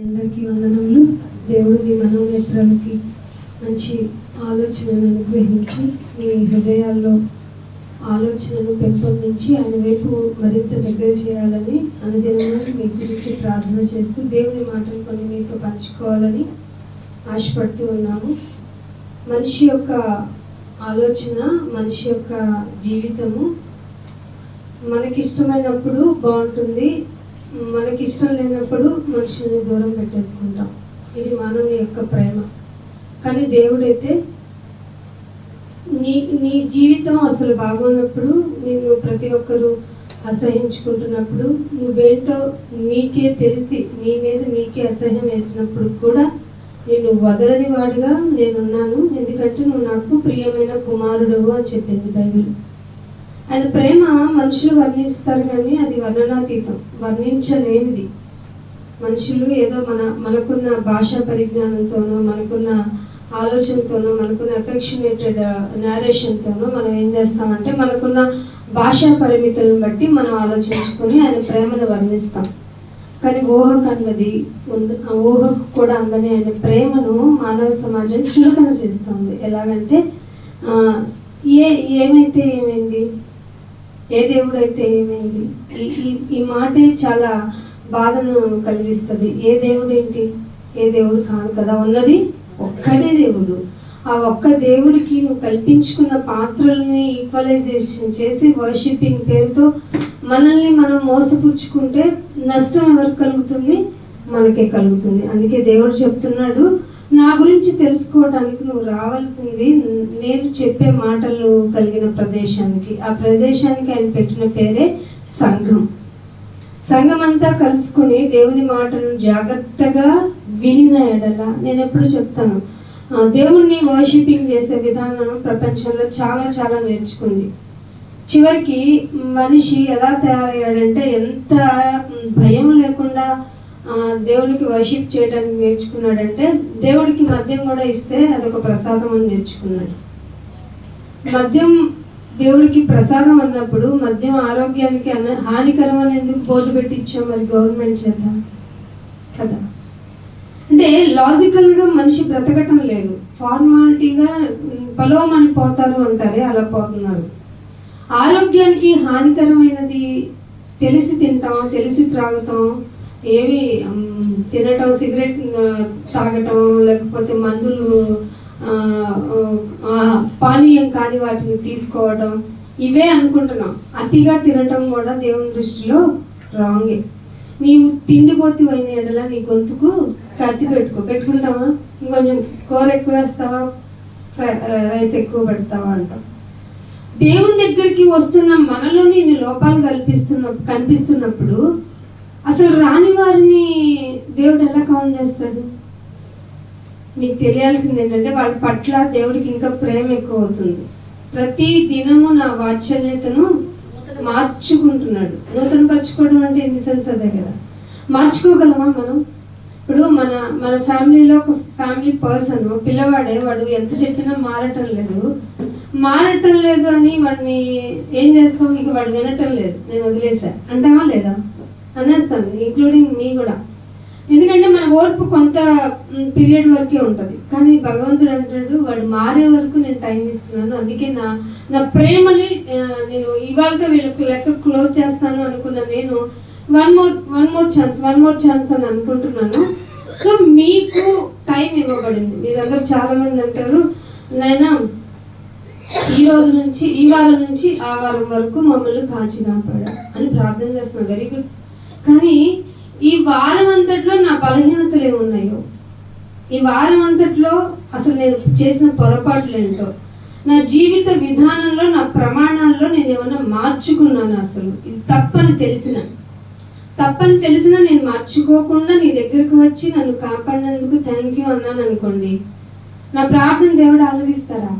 అందరికీ వందనములు. దేవుడు మీ మనోనేత్రాలకి మంచి ఆలోచనను అనుగ్రహించి మీ హృదయాల్లో ఆలోచనను పెంపొందించి ఆయన వైపు మరింత దగ్గర చేయాలని అనుదినము మీ గురించి ప్రార్థన చేస్తూ దేవుని మాటలు కొన్ని మీతో పంచుకోవాలని ఆశపడుతూ ఉన్నాము. మనిషి యొక్క ఆలోచన, మనిషి యొక్క జీవితము మనకిష్టమైనప్పుడు బాగుంటుంది, మనకి ఇష్టం లేనప్పుడు మనుషుల్ని దూరం పెట్టేసుకుంటాం. ఇది మానవుని యొక్క ప్రేమ. కానీ దేవుడైతే నీ జీవితం అసలు బాగున్నప్పుడు, నిన్ను ప్రతి ఒక్కరూ అసహించుకుంటున్నప్పుడు, నువ్వేంటో నీకే తెలిసి నీ మీద నీకే అసహ్యం వేసినప్పుడు కూడా నేను వదలని వాడిగా నేనున్నాను, ఎందుకంటే నువ్వు నాకు ప్రియమైన కుమారుడు అని చెప్పింది బైబిల్. ఆయన ప్రేమ మనుషులు వర్ణిస్తారు కానీ అది వర్ణనాతీతం, వర్ణించలేనిది. మనుషులు ఏదో మనకున్న భాషా పరిజ్ఞానంతోనో, మనకున్న ఆలోచనతోనో, మనకున్న ఎఫెక్షనేటెడ్ నేరేషన్తోనో మనం ఏం చేస్తామంటే మనకున్న భాషా పరిమితులను బట్టి మనం ఆలోచించుకొని ఆయన ప్రేమను వర్ణిస్తాం. కానీ ఊహకు కూడా అందని ఆయన ప్రేమను మానవ సమాజం చులకన చేస్తుంది. ఎలాగంటే ఏమైతే ఏమైంది, ఏ దేవుడైతే ఏమైంది, ఈ మాటే చాలా బాధను కలిగిస్తుంది. ఏ దేవుడు ఏంటి, ఏ దేవుడు కాదు కదా, ఉన్నది ఒక్కడే దేవుడు. ఆ ఒక్క దేవుడికి నువ్వు కల్పించుకున్న పాత్రల్ని ఈక్వలైజేషన్ చేసి వర్షిపింగ్ పేరుతో మనల్ని మనం మోసపుచ్చుకుంటే నష్టం ఎవరికి కలుగుతుంది? మనకే కలుగుతుంది. అందుకే దేవుడు చెప్తున్నాడు, నా గురించి తెలుసుకోవడానికి నువ్వు రావాల్సింది నేను చెప్పే మాటలు కలిగిన ప్రదేశానికి. ఆ ప్రదేశానికి ఆయన పెట్టిన పేరే సంఘం. సంఘం అంతా కలుసుకుని దేవుని మాటను జాగ్రత్తగా వినిన ఎడల, నేను ఎప్పుడు చెప్తాను, దేవుణ్ణి వర్షిపింగ్ చేసే విధానం ప్రపంచంలో చాలా చాలా నేర్చుకుంది. చివరికి మనిషి ఎలా తయారయ్యాడంటే ఎంత భయం లేకుండా దేవునికి వర్షిప్ చేయడానికి నేర్చుకున్నాడంటే, దేవుడికి మద్యం కూడా ఇస్తే అదొక ప్రసాదం అని నేర్చుకున్నాడు. మద్యం దేవుడికి ప్రసాదం అన్నప్పుడు మద్యం ఆరోగ్యానికి హానికరం అని ఎందుకు బోర్డు పెట్టి ఇచ్చాం మరి గవర్నమెంట్ చేత కదా? అంటే లాజికల్గా మనిషి బ్రతకటం లేదు, ఫార్మాలిటీగా పలోమని పోతారు అంటారే అలా పోతున్నారు. ఆరోగ్యానికి హానికరమైనది తెలిసి తింటాం, తెలిసి త్రాగుతాం, ఏవి తినటం, సిగరెట్ తాగటం, లేకపోతే మందులు పానీయం కాని వాటిని తీసుకోవడం, ఇవే అనుకుంటున్నాం. అతిగా తినటం కూడా దేవుని దృష్టిలో రాంగే. నీవు తిండిపోతు అయిన ఎడల నీ గొంతుకు కత్తి పెట్టుకుంటావా, ఇంకొంచెం కూర ఎక్కువ వేస్తావా, రైస్ ఎక్కువ పెడతావా అంటాం. దేవుని దగ్గరికి వస్తున్న మనలోని ఇన్ని లోపాలు కనిపిస్తున్నప్పుడు అసలు రాని వారిని దేవుడు ఎలా కౌంట్ చేస్తాడు? మీకు తెలియాల్సింది ఏంటంటే వాళ్ళ పట్ల దేవుడికి ఇంకా ప్రేమ ఎక్కువ అవుతుంది. ప్రతి దినము నా వాత్సల్యతను మార్చుకుంటున్నాడు. నూతన పరచుకోవడం అంటే ఎన్ని సెన్స్ అదే కదా. మార్చుకోగలమా మనం? ఇప్పుడు మన ఫ్యామిలీలో ఒక ఫ్యామిలీ పర్సన్ పిల్లవాడే, వాడు ఎంత చెప్పినా మారటం లేదు అని వాడిని ఏం చేస్తాం? ఇక వాడు వినటం లేదు, నేను వదిలేసా అంటామా లేదా? అనేస్తాను, ఇంక్లూడింగ్ మీ కూడా. ఎందుకంటే మన ఓర్పు కొంత పీరియడ్ వరకే ఉంటుంది. కానీ భగవంతుడు అంటాడు, వాడు మారే వరకు నేను టైం ఇస్తున్నాను. అందుకే నా ప్రేమని నేను ఇవాళతో వీళ్ళకి లెక్క క్లోజ్ చేస్తాను అనుకున్న నేను వన్ మోర్ ఛాన్స్ అని అనుకుంటున్నాను. సో మీకు టైం ఇవ్వబడింది. మీరందరూ చాలా మంది అంటారు, నైనా ఈ రోజు నుంచి, ఈ వారం నుంచి ఆ వారం వరకు మమ్మల్ని కాచి కాపాడా అని ప్రార్థన చేస్తున్నాను. Very good. కానీ ఈ వారం అంతట్లో నా బలహీనతలు ఏమున్నాయో, ఈ వారం అంతట్లో అసలు నేను చేసిన పొరపాట్లు ఏంటో, నా జీవిత విధానంలో, నా ప్రమాణాల్లో నేను ఏమన్నా మార్చుకున్నాను? అసలు ఇది తప్పని తెలిసిన నేను మార్చుకోకుండా నీ దగ్గరకు వచ్చి నన్ను కాపాడినందుకు థ్యాంక్ యూ అన్నాను అనుకోండి, నా ప్రార్థన దేవుడు ఆలోచిస్తారా?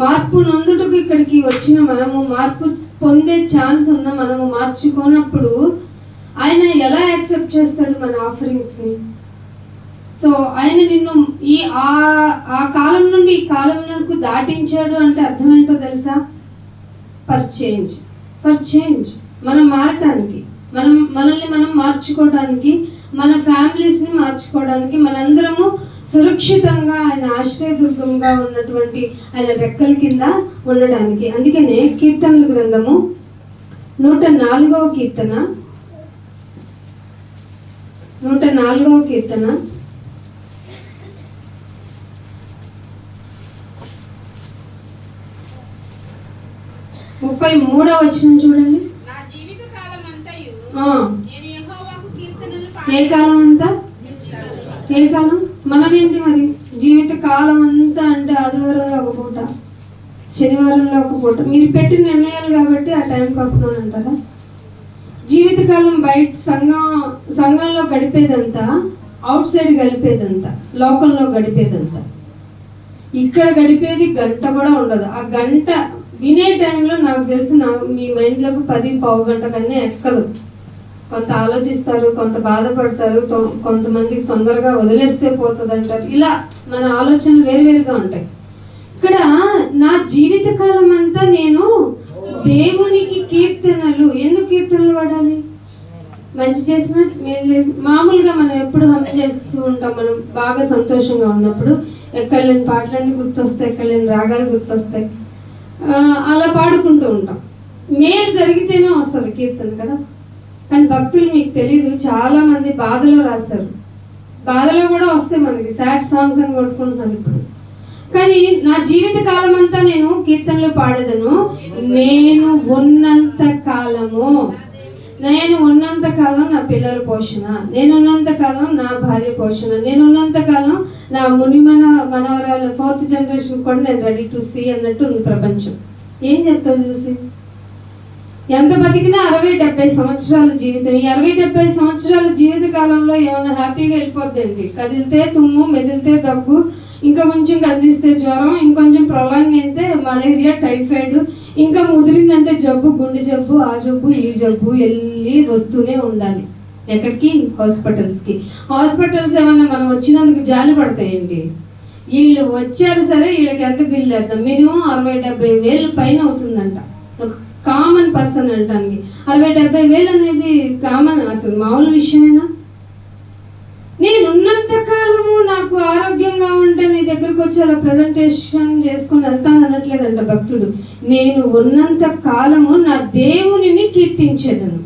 మార్పు నొందుటకు ఇక్కడికి వచ్చిన మనము, మార్పు పొందే ఛాన్స్ ఉన్న మనము మార్చుకోనప్పుడు ఆయన ఎలా యాక్సెప్ట్ చేస్తాడు మన ఆఫరింగ్స్ని? సో ఆయన నిన్ను ఆ కాలం నుండి ఈ కాలం వరకు దాటించాడు అంటే అర్థం ఏంటో తెలుసా? For change. మనం మారటానికి, మనల్ని మనం మార్చుకోవడానికి, మన ఫ్యామిలీస్ని మార్చుకోవడానికి, మనందరము సురక్షితంగా ఆయన ఆశ్రయదుర్గంగా ఉన్నటువంటి ఆయన రెక్కల కింద ఉండడానికి. అందుకనే కీర్తనల గ్రంథము 104వ కీర్తన 104వ కీర్తన 33వ వచనం చూడండి. ఏ కాలం అంతా? ఏ కాలం? మనం ఏంటి మరి జీవిత కాలం అంతా అంటే ఆదివారంలో ఒక పూట, శనివారంలో ఒక పూట. మీరు పెట్టిన నిర్ణయాలు కాబట్టి ఆ టైంకి వస్తున్నానంటారా? జీవితకాలం బయట సంఘంలో గడిపేదంతా, అవుట్ సైడ్ గడిపేదంతా, లోకంలో గడిపేదంతా. ఇక్కడ గడిపేది గంట కూడా ఉండదు. ఆ గంట వినే టైంలో నాకు తెలిసి మీ మైండ్లోకి 10-15 గంట కన్నా ఎక్కదు. కొంత ఆలోచిస్తారు, కొంత బాధపడతారు, కొంతమందికి తొందరగా వదిలేస్తే పోతుంది అంటారు. ఇలా మన ఆలోచనలు వేరువేరుగా ఉంటాయి. ఇక్కడ నా జీవిత కాలం అంతా నేను దేవునికి కీర్తనలు. ఎందుకు కీర్తనలు పాడాలి? మంచి చేసిన, మేలు చేసిన. మామూలుగా మనం ఎప్పుడు హమ్ చేస్తూ ఉంటాం. మనం బాగా సంతోషంగా ఉన్నప్పుడు ఎక్కడ లేని పాటలన్నీ గుర్తొస్తాయి, ఎక్కడ లేని రాగాలు గుర్తొస్తాయి. అలా పాడుకుంటూ ఉంటాం. మేలు జరిగితేనే వస్తుంది కీర్తన కదా. కానీ భక్తులు మీకు తెలీదు, చాలా మంది బాధలో రాశారు. బాధలో కూడా వస్తాయి మనకి సాడ్ సాంగ్స్ అని కొట్టుకుంటున్నారు ఇప్పుడు. కానీ నా జీవిత కాలం అంతా నేను కీర్తనలు పాడేదను. నేను ఉన్నంత కాలము నా పిల్లల పోషణ, నేనున్నంత కాలం నా భార్య పోషణ, నేనున్నంత కాలం నా మనవరాల 4th జనరేషన్ కూడా నేను రెడీ టు సీ అన్నట్టు ఉంది ప్రపంచం. ఏం చెప్తావు చూసి? ఎంత బతికినా 60-70 సంవత్సరాల జీవితం. ఈ 60-70 సంవత్సరాల జీవిత కాలంలో ఏమైనా హ్యాపీగా వెళ్ళిపోద్దండి. కదిలితే తుమ్ము, మెదిలితే దగ్గు, ఇంకా కొంచెం కదిలిస్తే జ్వరం, ఇంకొంచెం ప్రొలాంగ్ అయితే మలేరియా, టైఫాయిడ్, ఇంకా ముదిరిందంటే జబ్బు, గుండె జబ్బు, ఆ జబ్బు, ఈ జబ్బు, వెళ్ళి వస్తూనే ఉండాలి. ఎక్కడికి? హాస్పిటల్స్కి. హాస్పిటల్స్ ఏమన్నా మనం వచ్చినందుకు జాలి పడతాయండి? వీళ్ళు వచ్చారు సరే, వీళ్ళకి ఎంత బిల్లు వేద్దాం? మినిమం 60-70 వేలు పైన అవుతుందంట. కామన్ పర్సన్ అంటానికి 60-70 వేలు అనేది కామన్, అసలు మామూలు విషయమేనా? నేనున్నంత కాలము నాకు ఆరోగ్యంగా ఉంటే నీ దగ్గరకు వచ్చి అలా ప్రజెంటేషన్ చేసుకొని వెళ్తాను అనట్లేదంట భక్తుడు. నేను ఉన్నంత కాలము నా దేవునిని కీర్తించేదను.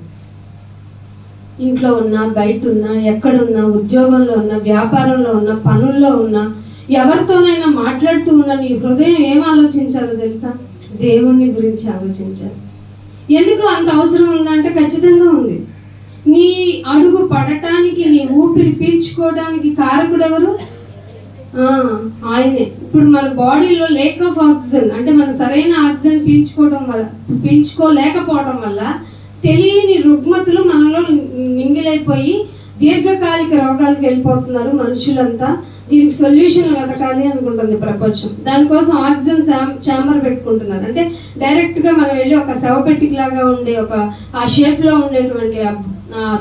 ఇంట్లో ఉన్నా, బయట ఉన్నా, ఎక్కడున్నా, ఉద్యోగంలో ఉన్నా, వ్యాపారంలో ఉన్నా, పనుల్లో ఉన్నా, ఎవరితోనైనా మాట్లాడుతూ ఉన్నా, నీ హృదయం ఏం ఆలోచించాలో తెలుసా? దేవుణ్ణి గురించి ఆలోచించాలి. ఎందుకు అంత అవసరం ఉందంటే ఖచ్చితంగా ఉంది. నీ అడుగు పడటానికి, నీ ఊపిరి పీల్చుకోవడానికి కారకుడు ఎవరు? ఆయనే. ఇప్పుడు మన బాడీలో లేక్ ఆఫ్ ఆక్సిజన్, అంటే మన సరైన ఆక్సిజన్ పీల్చుకోలేకపోవడం వల్ల తెలియని రుగ్మతులు మనలో మింగిలైపోయి దీర్ఘకాలిక రోగాలకు వెళ్ళిపోతున్నారు మనుషులంతా. దీనికి సొల్యూషన్ వెతకాలి అనుకుంటుంది ప్రపంచం. దానికోసం ఆక్సిజన్ ఛాంబర్ పెట్టుకుంటున్నారు. అంటే డైరెక్ట్గా మనం వెళ్ళి ఒక శవపెట్టిలాగా ఉండే ఒక ఆ షేప్లో ఉండేటువంటి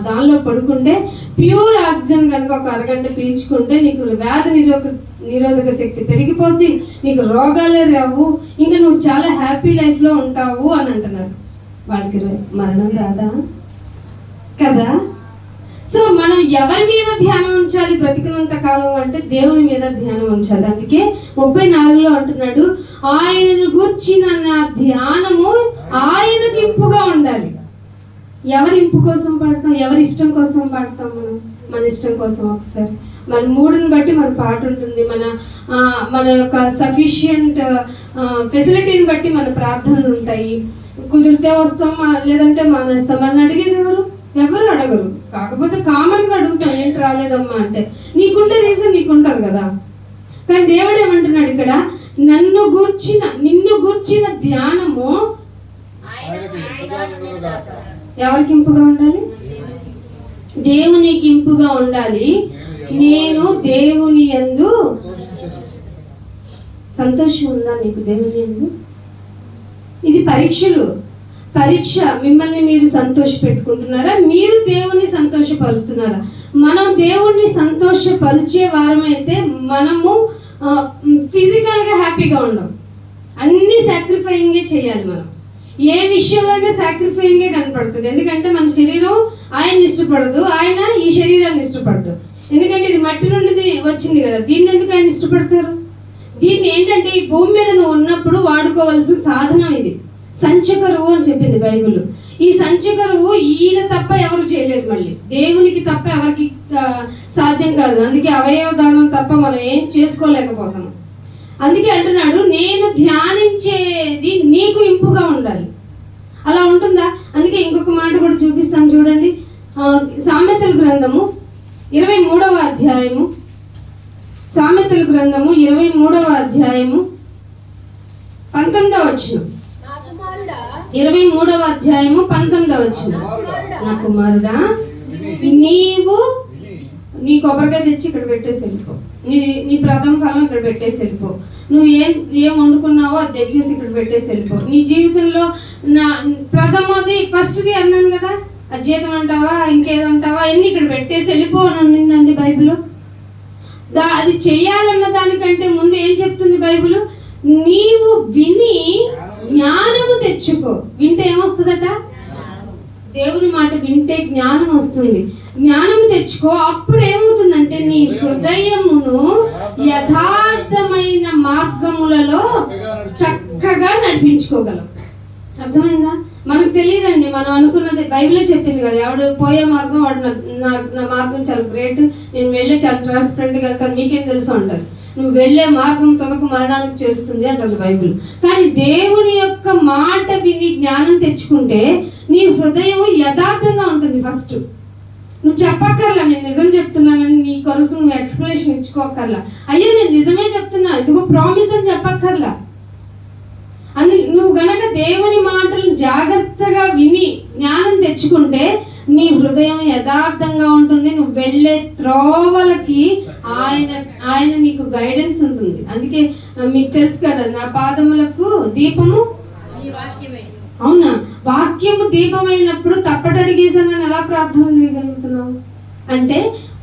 దానిలో పడుకుంటే ప్యూర్ ఆక్సిజన్ కనుక ఒక అరగంట పీల్చుకుంటే నీకు వ్యాధి నిరోధక శక్తి పెరిగిపోద్ది, నీకు రోగాలే రావు, ఇంకా నువ్వు చాలా హ్యాపీ లైఫ్లో ఉంటావు అని అంటున్నారు. వాడికి మరణం రాదా కదా? సో మనం ఎవరి మీద ధ్యానం ఉంచాలి బ్రతికినంత కాలం అంటే? దేవుని మీద ధ్యానం ఉంచాలి. అందుకే 34లో అంటున్నాడు, ఆయనను గూర్చిన నా ధ్యానము ఆయనకి ఇంపుగా ఉండాలి. ఎవరి ఇంపు కోసం పాడతాం? ఎవరి ఇష్టం కోసం పాడతాం? మన ఇష్టం కోసం. ఒకసారి మన మూడుని బట్టి మన పాట ఉంటుంది. మన యొక్క సఫిషియంట్ ఫెసిలిటీని బట్టి మన ప్రార్థనలు ఉంటాయి. కుదిరితే వస్తాం, లేదంటే మానేస్తాం. మన అడిగేది ఎవరు అడగరు. కాకపోతే కామన్గా అడుగుతాం, ఏంటి రాలేదమ్మా అంటే. నీకుంటే రీజన్ నీకుంటారు కదా. కానీ దేవుడు ఏమంటున్నాడు ఇక్కడ, నిన్ను గూర్చిన ధ్యానము ఎవరికి ఇంపుగా ఉండాలి? దేవునికి ఇంపుగా ఉండాలి. నేను దేవుని యందు సంతోషం ఉందా నీకు? దేవుని యందు ఇది పరీక్ష. మిమ్మల్ని మీరు సంతోష పెట్టుకుంటున్నారా? మీరు దేవుణ్ణి సంతోషపరుస్తున్నారా? మనం దేవుణ్ణి సంతోషపరిచే వారమైతే మనము ఫిజికల్గా హ్యాపీగా ఉండం. అన్ని సాక్రిఫైయింగే చేయాలి మనం. ఏ విషయంలోనే సాక్రిఫైయింగే కనపడుతుంది. ఎందుకంటే మన శరీరం ఆయన్ని ఇష్టపడదు, ఆయన ఈ శరీరాన్ని ఇష్టపడదు. ఎందుకంటే ఇది మట్టి నుండి వచ్చింది కదా, దీన్ని ఎందుకు ఆయన ఇష్టపడతారు? దీన్ని ఏంటంటే ఈ భూమి మీద నువ్వు ఉన్నప్పుడు వాడుకోవాల్సిన సాధనం ఇది. సంచకరువు అని చెప్పింది బైబిల్. ఈ సంచకరువు ఈయన తప్ప ఎవరు చేయలేరు, మళ్ళీ దేవునికి తప్ప ఎవరికి సాధ్యం కాదు. అందుకే అవయవ దానం తప్ప మనం ఏం చేసుకోలేకపోతున్నాం. అందుకే అంటున్నాడు, నేను ధ్యానించేది నీకు ఇంపుగా ఉండాలి. అలా ఉంటుందా? అందుకే ఇంకొక మాట కూడా చూపిస్తాను చూడండి. సామెతల గ్రంథము 23వ అధ్యాయము, సామెతల గ్రంథము 23వ అధ్యాయము 19వ వచనం. 23వ అధ్యాయము 19వ వచనం. నా కుమారుడా, నీ కొబ్బరికాయ తెచ్చి ఇక్కడ పెట్టేసి వెళ్ళిపో. నీ ప్రథమ ఫలం ఇక్కడ పెట్టేసి వెళ్ళిపో. నువ్వు ఏం వండుకున్నావో అది తెచ్చేసి ఇక్కడ పెట్టేసి వెళ్ళిపో. నీ జీవితంలో నా ప్రథమది ఫస్ట్ది అన్నాను కదా, అది జీతం అంటావా ఇంకేదో అంటావా అన్ని ఇక్కడ పెట్టేసి వెళ్ళిపో అని ఉండిందండి బైబిల్. అది చెయ్యాలన్న దానికంటే ముందు ఏం చెప్తుంది బైబిల్? నీవు విని జ్ఞానము తెచ్చుకో. వింటే ఏమొస్తుందట? దేవుని మాట వింటే జ్ఞానం వస్తుంది. జ్ఞానము తెచ్చుకో. అప్పుడు ఏమవుతుందంటే నీ హృదయమును యథార్థమైన మార్గములలో చక్కగా నడిపించుకోగలం. అర్థమైందా? మనకు తెలియదండి, మనం అనుకున్నది బైబిలే చెప్పింది కదా, ఎవడు పోయే మార్గం వాడు నా మార్గం చాలా గ్రేట్, నేను వెళ్ళే చాలా ట్రాన్స్పరెంట్గా వెళ్తాను, మీకేం తెలుసు అంటారు. నువ్వు వెళ్ళే మార్గం తొదకు మరణానికి చేస్తుంది అంటుంది బైబిల్. కానీ దేవుని యొక్క మాట విని జ్ఞానం తెచ్చుకుంటే నీ హృదయం యథార్థంగా ఉంటుంది. ఫస్ట్ నువ్వు చెప్పక్కర్లా నేను నిజం చెప్తున్నానని నీ కొరకు నువ్వు ఎక్స్ప్లెనేషన్ ఇచ్చుకోకర్లా. అయ్యో నేను నిజమే చెప్తున్నా, ఇదిగో ప్రామిస్ అని చెప్పక్కర్లా. నువ్వు గనక దేవుని మాటలను జాగ్రత్తగా విని జ్ఞానం తెచ్చుకుంటే నీ హృదయం యథార్థంగా ఉంటుంది. నువ్వు వెళ్ళే త్రోవలకి ఆయన నీకు గైడెన్స్ ఉంటుంది. అందుకే మీకు తెలుసు కదా, నా పాదములకు దీపము. అవునా? వాక్యము దీపమైనప్పుడు తప్పటడిగేసానని ఎలా ప్రార్థన చేయగలుగుతున్నావు? అంటే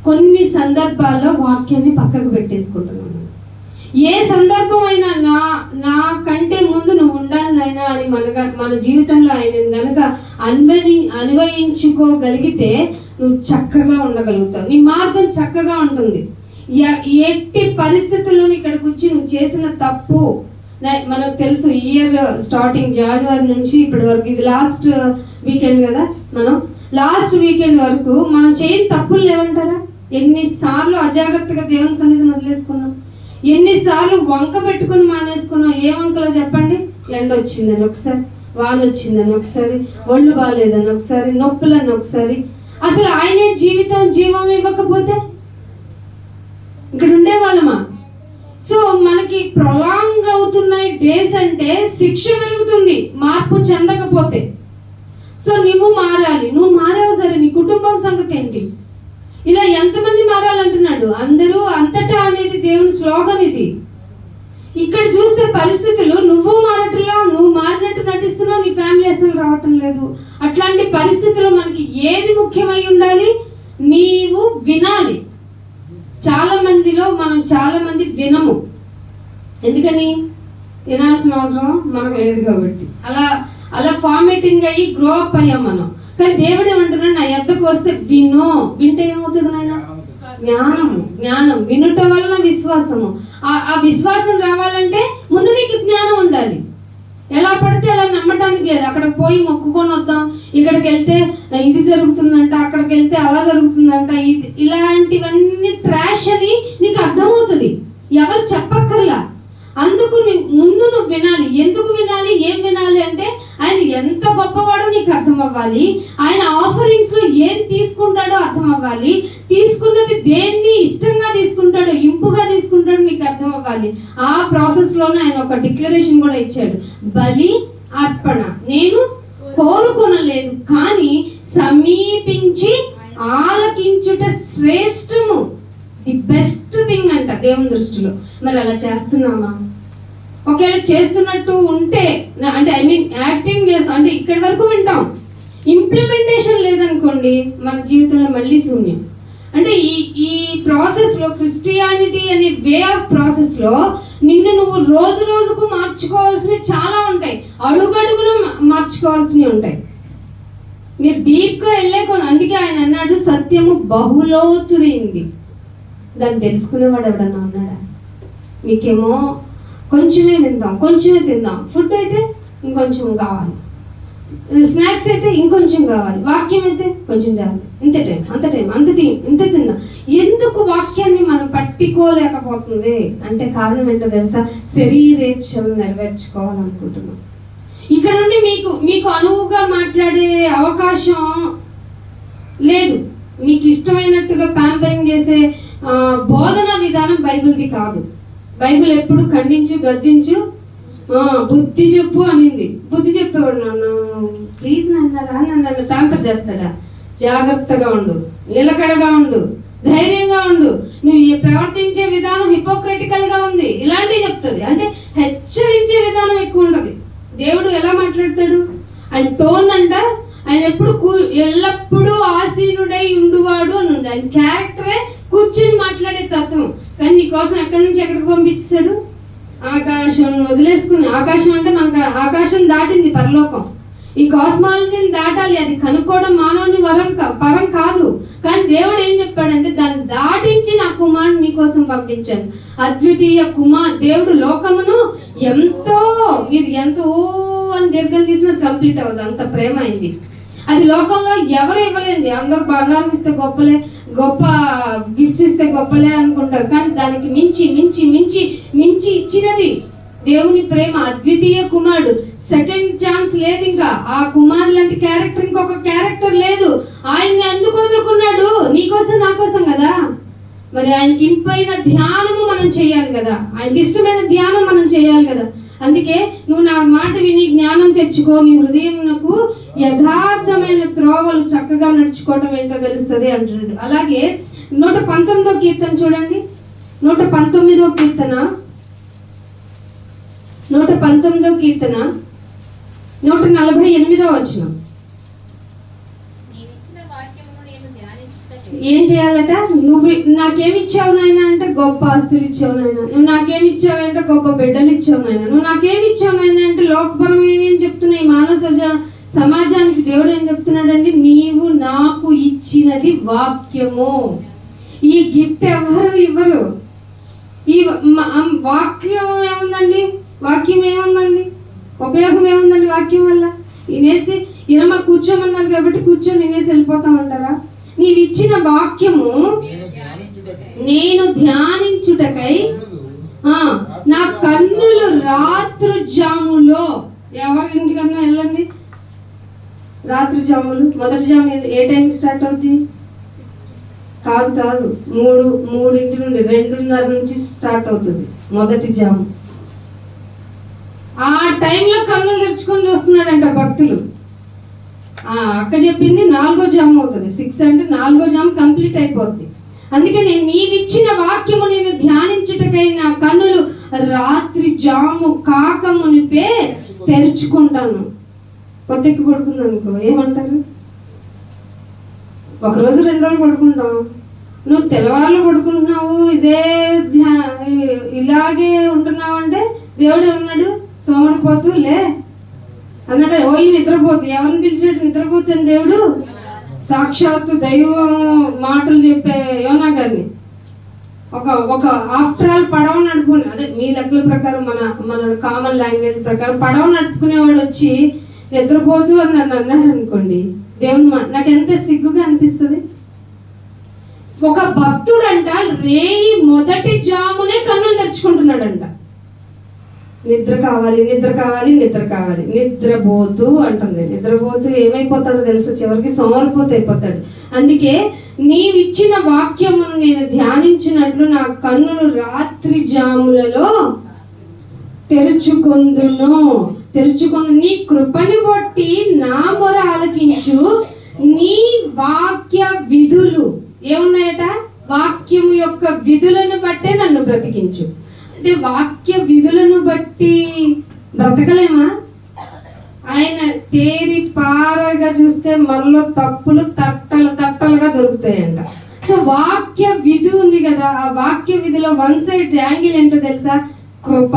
కొన్ని సందర్భాల్లో వాక్యాన్ని పక్కకు పెట్టేసుకుంటున్నాను. ఏ సందర్భం అయినా నా కంటే ముందు నువ్వు ఉండాలైనా అని మన జీవితంలో ఆయన గనక అన్వయించుకోగలిగితే నువ్వు చక్కగా ఉండగలుగుతావు. నీ మార్గం చక్కగా ఉంటుంది. ఎట్టి పరిస్థితుల్లో ఇక్కడికి వచ్చి నువ్వు చేసిన తప్పు మనకు తెలుసు. ఇయర్ స్టార్టింగ్ జనవరి నుంచి ఇప్పటి వరకు, ఇది లాస్ట్ వీకెండ్ కదా, మనం లాస్ట్ వీకెండ్ వరకు మనం చేయని తప్పులు లేవంటారా? ఎన్నిసార్లు అజాగ్రత్తగా దేవుని సన్నిధిని వదిలేసుకున్నాం, ఎన్నిసార్లు వంక పెట్టుకుని మానేసుకున్నాం. ఏ వంకలో చెప్పండి? ఎండ వచ్చిందని ఒకసారి, వాన వచ్చిందని ఒకసారి, ఒళ్ళు బాగాలేదని ఒకసారి, నొప్పులని ఒకసారి. అసలు ఆయనే జీవం ఇవ్వకపోతే ఇక్కడ ఉండేవాళ్ళమా? సో మనకి ప్రొలాంగ్ అవుతున్నాయి డేస్ అంటే శిక్ష పెరుగుతుంది మార్పు చెందకపోతే. సో నువ్వు మారాలి. నువ్వు మారావు సరే, నీ కుటుంబం సంగతి ఏంటి? ఇలా ఎంతమంది మారాలంటున్నాడు? అందరూ అంతటా అనేది దేవుని స్లోగన్ ఇది. ఇక్కడ చూస్తే పరిస్థితులు నువ్వు మారట్లా, నువ్వు మారినట్టు నటిస్తున్నావు, నీ ఫ్యామిలీ అసలు రావటం లేదు. అట్లాంటి పరిస్థితుల్లో మనకి ఏది ముఖ్యమై ఉండాలి? నీవు వినాలి. మనం చాలా మంది వినము. ఎందుకని? వినాల్సిన అవసరం మనకు లేదు కాబట్టి. అలా ఫార్మేటింగ్ అయ్యి గ్రో అప్ అయ్యాం మనం. కానీ దేవుడు ఏమంటున్నాడు, నా యొద్దకు వస్తే వింటే ఏమవుతుంది నాయన? జ్ఞానం వినుట వలన విశ్వాసము. ఆ విశ్వాసం రావాలంటే ముందు నీకు జ్ఞానం ఉండాలి. ఎలా పడితే అలా నమ్మటానికి లేదు. అక్కడికి పోయి మొక్కుకొని వద్దాం, ఇక్కడికి వెళ్తే ఇది జరుగుతుందంట, అక్కడికి వెళ్తే అలా జరుగుతుందంట, ఇలాంటివన్నీ ట్రాష్ అని నీకు అర్థమవుతుంది. ఎవరు చెప్పక్కర్లా. అందుకు ముందు నువ్వు వినాలి. ఎందుకు వినాలి? ఏం వినాలి అంటే ఆయన ఎంత గొప్పవాడో నీకు అర్థం అవ్వాలి. ఆయన ఆఫరింగ్స్ లో ఏం తీసుకుంటాడో అర్థం అవ్వాలి. తీసుకున్నది దేన్ని ఇష్టంగా తీసుకుంటాడో, ఇంపుగా తీసుకుంటాడో నీకు అర్థం అవ్వాలి. ఆ ప్రాసెస్ లోనే ఆయన ఒక డిక్లరేషన్ కూడా ఇచ్చాడు. బలి అర్పణ నేను కోరుకొనలేదు, కానీ సమీపించి ఆలకించుట శ్రేష్టము. ది బెస్ట్ థింగ్ అంట దేవుని దృష్టిలో. మరి అలా చేస్తున్నామా? ఒకవేళ చేస్తున్నట్టు ఉంటే, అంటే యాక్టింగ్ చేస్తాం అంటే ఇక్కడి వరకు వింటాం, ఇంప్లిమెంటేషన్ లేదనుకోండి మన జీవితంలో మళ్ళీ శూన్యం. అంటే ఈ ప్రాసెస్ లో, క్రిస్టియానిటీ అనే వే ఆఫ్ ప్రాసెస్ లో నిన్ను నువ్వు రోజు రోజుకు మార్చుకోవాల్సినవి చాలా ఉంటాయి, అడుగడుగున మార్చుకోవాల్సినవి ఉంటాయి. మీరు డీప్గా వెళ్ళేకొని, అందుకే ఆయన అన్నాడు సత్యము బహులోతురైంది, దాన్ని తెలుసుకునేవాడు ఎవడన్నా ఉన్నాడా? మీకేమో కొంచెమే విందాం, కొంచెమే తిందాం, ఫుడ్ అయితే ఇంకొంచెం కావాలి, స్నాక్స్ అయితే ఇంకొంచెం కావాలి, వాక్యం అయితే కొంచెం చాలు, ఇంత టైం ఇంత తిందాం. ఎందుకు వాక్యాన్ని మనం పట్టుకోలేకపోతుంది అంటే కారణం ఏంటో తెలుసా? శరీరేచ్ఛలు నెరవేర్చుకోవాలనుకుంటున్నాం. ఇక్కడ నుండి మీకు అనువుగా మాట్లాడే అవకాశం లేదు. మీకు ఇష్టమైనట్టుగా ప్యాంపరింగ్ చేసే బోధన విధానం బైబిల్ది కాదు. బైబిల్ ఎప్పుడు ఖండించు, గద్దించు, బుద్ధి చెప్పు అనింది. బుద్ధి చెప్పేవాడు, నన్ను ప్లీజ్ నన్ను ప్యాంపర్ చేస్తాడా? జాగ్రత్తగా ఉండు, నిలకడగా ఉండు, ధైర్యంగా ఉండు, నువ్వు ప్రవర్తించే విధానం హిపోక్రిటికల్ గా ఉంది, ఇలాంటివి చెప్తుంది. అంటే హెచ్చరించే విధానం ఎక్కువ ఉండదు. దేవుడు ఎలా మాట్లాడతాడు? ఆయన టోన్ అంట, ఆయన ఎల్లప్పుడూ ఆసీనుడై ఉండువాడు అని ఉంది. ఆయన క్యారెక్టరే కూర్చొని మాట్లాడే తత్వం. కానీ నీకోసం ఎక్కడి నుంచి ఎక్కడికి పంపించాడు? ఆకాశం వదిలేసుకుని. ఆకాశం అంటే మనకు ఆకాశం దాటింది పరలోకం. ఈ కాస్మాలజీని దాటాలి, అది కనుక్కోవడం మానవుని పరం కాదు. కానీ దేవుడు ఏం చెప్పాడంటే దాన్ని దాటించి నా కుమారుని నీకోసం పంపించాను. అద్వితీయ దేవుడు లోకమును ఎంతో, మీరు ఎంతో అని దీర్ఘం తీసినది కంప్లీట్ అవ్వదు, అంత ప్రేమ అయింది. అది లోకంలో ఎవరు ఇవ్వలేంది. అందరూ బంగారం ఇస్తే గొప్పలే, గొప్ప గిఫ్ట్స్ ఇస్తే గొప్పలే అనుకుంటారు. కానీ దానికి మించి మించి మించి మించి ఇచ్చినది దేవుని ప్రేమ. అద్వితీయ కుమారుడు, సెకండ్ ఛాన్స్ లేదు. ఇంకా ఆ కుమారుడు లాంటి క్యారెక్టర్ ఇంకొక క్యారెక్టర్ లేదు. ఆయన్ని ఎందుకు వదులుకున్నాడు? నీకోసం నా కోసం కదా. మరి ఆయనకి ఇంపైన ధ్యానము మనం చేయాలి కదా, ఆయనకి ఇష్టమైన ధ్యానం మనం చేయాలి కదా. అందుకే నువ్వు నా మాట విని జ్ఞానం తెచ్చుకో, నీ హృదయమునకు యథార్థమైన త్రోవలు చక్కగా నడుచుకోవడం ఏంటో తెలుస్తుంది అంటున్నాడు. అలాగే 119వ కీర్తన చూడండి. 119వ కీర్తన 148వ వచనం. ఏం చేయాలట? నువ్వు నాకేమిచ్చావు నాయన అంటే గొప్ప ఆస్తులు ఇచ్చావు నాయన. నువ్వు నాకేమిచ్చావు అంటే గొప్ప బిడ్డలు ఇచ్చావు నాయన. నువ్వు నాకేమిచ్చావు నాయన అంటే లోకపరమైన ఏం చెప్తున్నా ఈ మానవ సమాజానికి దేవుడు ఏం చెప్తున్నాడండి? నీవు నాకు ఇచ్చినది వాక్యము. ఈ గిఫ్ట్ ఎవరు ఇవ్వరు. ఈ వాక్యం ఏముందండి? వాక్యం ఏముందండి? ఉపయోగం ఏముందండి వాక్యం వల్ల? వినేసి ఈయనమా కూర్చోమన్నారు కాబట్టి కూర్చొని వినేసి వెళ్ళిపోతామంటారా? నీవు ఇచ్చిన వాక్యము నేను ధ్యానించుటకై నా కన్నులు రాత్రి జాములో. ఎవరింటికన్నా వెళ్ళండి, రాత్రి జాములు. మొదటి జాము ఏ టైం స్టార్ట్ అవుతుంది? కాదు 3 నుండి 2:30 నుంచి స్టార్ట్ అవుతుంది మొదటి జాము. ఆ టైంలో కన్నులు తెరుచుకొని చూస్తున్నాడంట భక్తులు. అక్క చెప్పింది 4వ జాము అవుతుంది. 6 అంటే 4వ జాము కంప్లీట్ అయిపోద్ది. అందుకే నీవిచ్చిన వాక్యము నేను ధ్యానించుటకై నా కన్నులు రాత్రి జాము కాకమునిపే తెరుచుకుంటాను. పొద్దెక్కి పడుకుంది అనుకో ఏమంటారు? 1 రోజు 2 రోజులు పడుకుంటాం. నువ్వు తెల్లవారులు పడుకుంటున్నావు, ఇలాగే ఉంటున్నావు అంటే దేవుడు ఏమన్నాడు? సోమరిపోతూ లే అన్నాడు. ఓయి నిద్రపోతు. ఎవరిని పిలిచాడు నిద్రపోతుంది? దేవుడు సాక్షాత్తు దైవం మాటలు చెప్పే యోనా గారిని ఒక ఆఫ్టర్ ఆల్ పడవ నడుపుకుని, అదే మీ లెక్కల ప్రకారం మన కామన్ లాంగ్వేజ్ ప్రకారం పడవ నడుపుకునేవాడు వచ్చి నిద్రపోతూ అని నన్ను అన్నాడు అనుకోండి, దేవుని నాకు ఎంత సిగ్గుగా అనిపిస్తుంది. ఒక భక్తుడంట రేయి మొదటి జామునే కన్నులు తెరుచుకుంటున్నాడంట. నిద్ర కావాలి నిద్రపోతూ అంటుంది. నిద్రపోతూ ఏమైపోతాడో తెలుసు, చివరికి సోమరిపోతూ అయిపోతాడు. అందుకే నీవిచ్చిన వాక్యమును నేను ధ్యానించినట్లు నా కన్నులు రాత్రి జాములలో తెరుచుకొందును. నీ కృపని బట్టి నా మొర ఆలకించు. నీ వాక్య విధులు ఏమున్నాయట? వాక్యము యొక్క విధులను బట్టే నన్ను బ్రతికించు. అంటే వాక్య విధులను బట్టి బ్రతకలేమా? ఆయన తేరి పారగా చూస్తే మనలో తప్పులు తట్టలుగా దొరుకుతాయంట. సో వాక్య విధి ఉంది కదా, ఆ వాక్య విధిలో 1 సైడ్ యాంగిల్ ఏంటో తెలుసా? కృప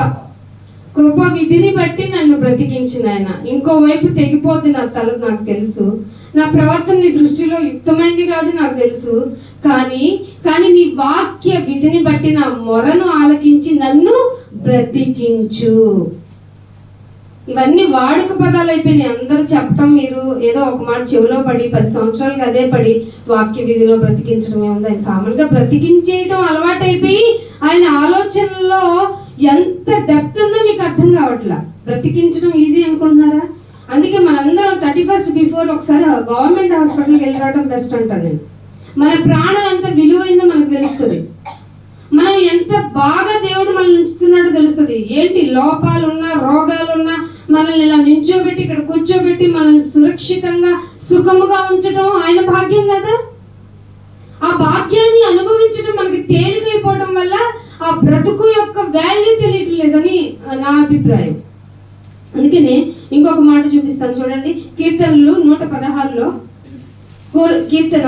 విధిని బట్టి నన్ను బ్రతికించిన ఆయన. ఇంకోవైపు తెగిపోద్ది నా తల, నాకు తెలుసు. నా ప్రవర్తన నీ దృష్టిలో యుక్తమైంది కాదు నాకు తెలుసు. కానీ నీ వాక్య విధిని బట్టి నా మొరను ఆలకించి నన్ను బ్రతికించు. ఇవన్నీ వాడుక పదాలు అయిపోయినాయి. అందరూ చెప్పటం, మీరు ఏదో ఒక మాట చెవిలో పడి 10 సంవత్సరాలకు అదే పడి వాక్య విధిలో బ్రతికించడం ఏముంది. ఆయన కామన్గా బ్రతికించేయటం అలవాటు అయిపోయి ఆయన ఆలోచనలో ఎంత డెప్త్ ఉందో మీకు అర్థం కావట్లా. బ్రతికించడం ఈజీ అనుకుంటున్నారా? అందుకే మనందరం 31st బిఫోర్ ఒకసారి గవర్నమెంట్ హాస్పిటల్కి వెళ్ళి రావడం బెస్ట్ అంటాను నేను. మన ప్రాణం ఎంత విలువైందో మనకు తెలుస్తుంది. మనం ఎంత బాగా దేవుడు మనల్ని ఉంచుతున్నాడో తెలుస్తుంది. ఏంటి లోపాలున్నా రోగాలున్నా మనల్ని ఇలా నించోబెట్టి ఇక్కడ కూర్చోబెట్టి మనల్ని సురక్షితంగా సుఖముగా ఉంచడం ఆయన భాగ్యం కదా. ఆ భాగ్యాన్ని అనుభవించడం మనకి తేలికైపోవడం వల్ల ఆ బ్రతుకు యొక్క వాల్యూ తెలియట్లేదని నా అభిప్రాయం. అందుకనే ఇంకొక మాట చూపిస్తాను చూడండి. కీర్తనలు 116లో కీర్తన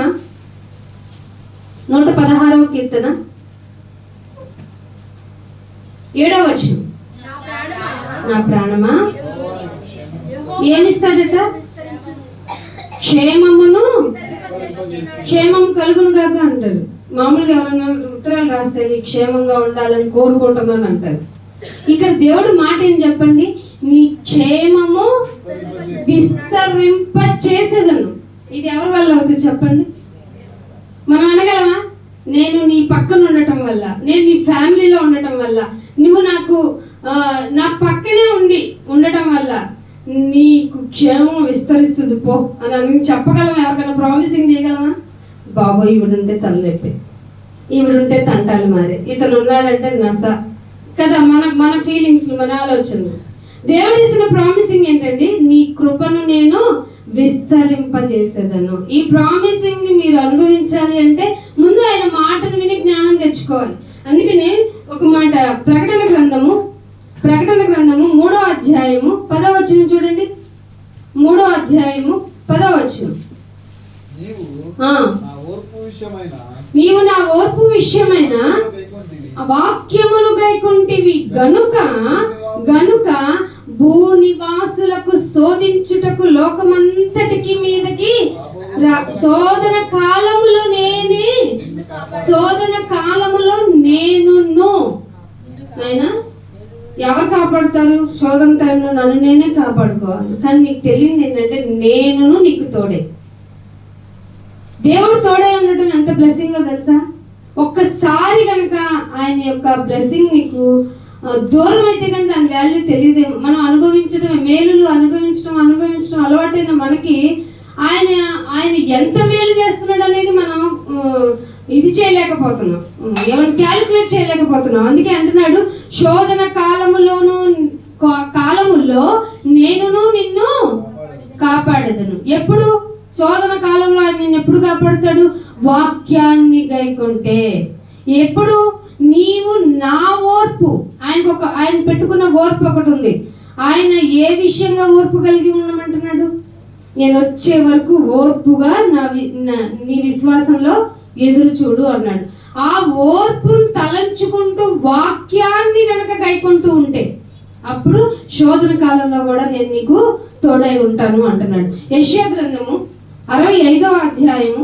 116వ కీర్తన 7వ వచనం. నా ప్రాణమా ఏమిస్తాడట? క్షేమం కలుగును గాక అంటారు. మామూలుగా ఎవరైనా ఉత్తరాలు రాస్తే నీ క్షేమంగా ఉండాలని కోరుకుంటున్నాను అంటారు. ఇక్కడ దేవుడు మాట ఏం చెప్పండి? నీ క్షేమము విస్తరింప చేసేదను. ఇది ఎవరి వల్ల అవుతుంది చెప్పండి? మనం అనగలమా? నేను నీ పక్కన ఉండటం వల్ల, నేను నీ ఫ్యామిలీలో ఉండటం వల్ల, నువ్వు నాకు నా పక్కనే ఉండటం వల్ల నీకు క్షేమం విస్తరిస్తుంది పో అని చెప్పగలమా? ఎవరికైనా ప్రామిసింగ్ చేయగలమా? బాబోయ్ ఈవిడుంటే తలనొప్పి, ఈవిడుంటే తంటాలు మారే, ఇతను ఉన్నాడంటే నస కదా. మన ఫీలింగ్స్, మన ఆలోచనలు. దేవుడు ఇస్తున్న ప్రామిసింగ్ ఏంటండి? నీ కృపను నేను విస్తరింపజేసేదను. ఈ ప్రామిసింగ్ ని మీరు అనుభవించాలి అంటే ముందు ఆయన మాటను విని జ్ఞానం తెచ్చుకోవాలి. అందుకనే ఒక మాట ప్రకటన గ్రంథము 3వ అధ్యాయము 10వ వచనం చూడండి. 3వ అధ్యాయము 10వ వచనం. నీవు నా ఓర్పు విషయమైన వాక్యమును గైకొంటివి గనుక భూనివాసులకు శోధించుటకు లోకమంతటికి మీదకి శోధన కాలములో నేనును. ఆయన ఎవరు కాపాడుతారు? శోధన టైంలో నన్ను నేనే కాపాడుకోవాలి. కానీ నీకు తెలియదు ఏంటంటే నేనును నీకు తోడే. దేవుడు తోడే ఉండటం ఎంత బ్లెస్సింగో తెలుసా? ఒక్కసారి కనుక ఆయన యొక్క బ్లెస్సింగ్ నీకు దూరం అయితే కానీ దాని వాల్యూ తెలియదేమో. మనం అనుభవించడం, మేలులు అనుభవించడం అలవాటైన మనకి ఆయన ఎంత మేలు చేస్తున్నాడు అనేది మనం ఇది చేయలేకపోతున్నాం, ఏమైనా క్యాలిక్యులేట్ చేయలేకపోతున్నాం. అందుకే అంటున్నాడు శోధన కాలములో నేనును నిన్ను కాపాడేదను. ఎప్పుడు? శోధన కాలంలో ఆయన నిన్ను ఎప్పుడు కాపాడుతాడు? వాక్యాన్ని గైకొంటే. ఎప్పుడు? నీవు నా ఓర్పు, ఆయన పెట్టుకున్న ఓర్పు ఒకటి ఉంది. ఆయన ఏ విషయంగా ఓర్పు కలిగి ఉండమంటున్నాడు? నేను వచ్చే వరకు ఓర్పుగా నీ విశ్వాసంలో ఎదురు చూడు అన్నాడు. ఆ ఓర్పును తలంచుకుంటూ వాక్యాన్ని గనక గైకొంటూ ఉంటే అప్పుడు శోధన కాలంలో కూడా నేను నీకు తోడై ఉంటాను అంటున్నాడు. యెషయా గ్రంథము 65వ అధ్యాయము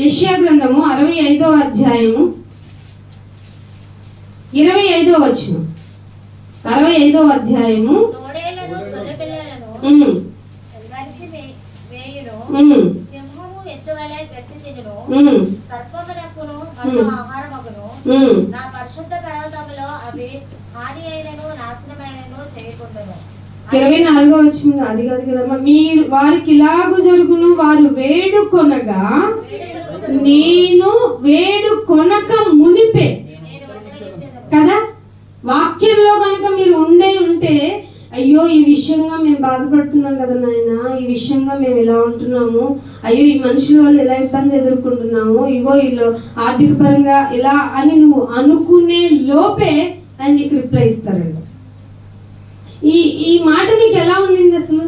65వ అధ్యాయము 25వ వచనం. 65వ అధ్యాయము నా పరిశుద్ధ పర్వతములో అవి హాని అయినను నాశనమైనను చేయకుండును. 24వ వచనం అది కాదు కదమ్మా. మీరు వారికి ఇలాగు జరుగును, వారు వేడుకొనగా నేను వేడుకొనక మునిపే కదా. వాక్యంలో కనుక మీరు ఉంటే అయ్యో ఈ విషయంగా మేము బాధపడుతున్నాం కదా నాయన, ఈ విషయంగా మేము ఇలా ఉంటున్నాము, అయ్యో ఈ మనుషుల వాళ్ళు ఇలా ఇబ్బంది ఎదుర్కొంటున్నాము, ఇగో వీళ్ళు ఆర్థిక పరంగా ఇలా అని నువ్వు అనుకునే లోపే ఆయన నీకు రిప్లై ఇస్తారండి. ఈ మాట మీకు ఎలా ఉండింది? అసలు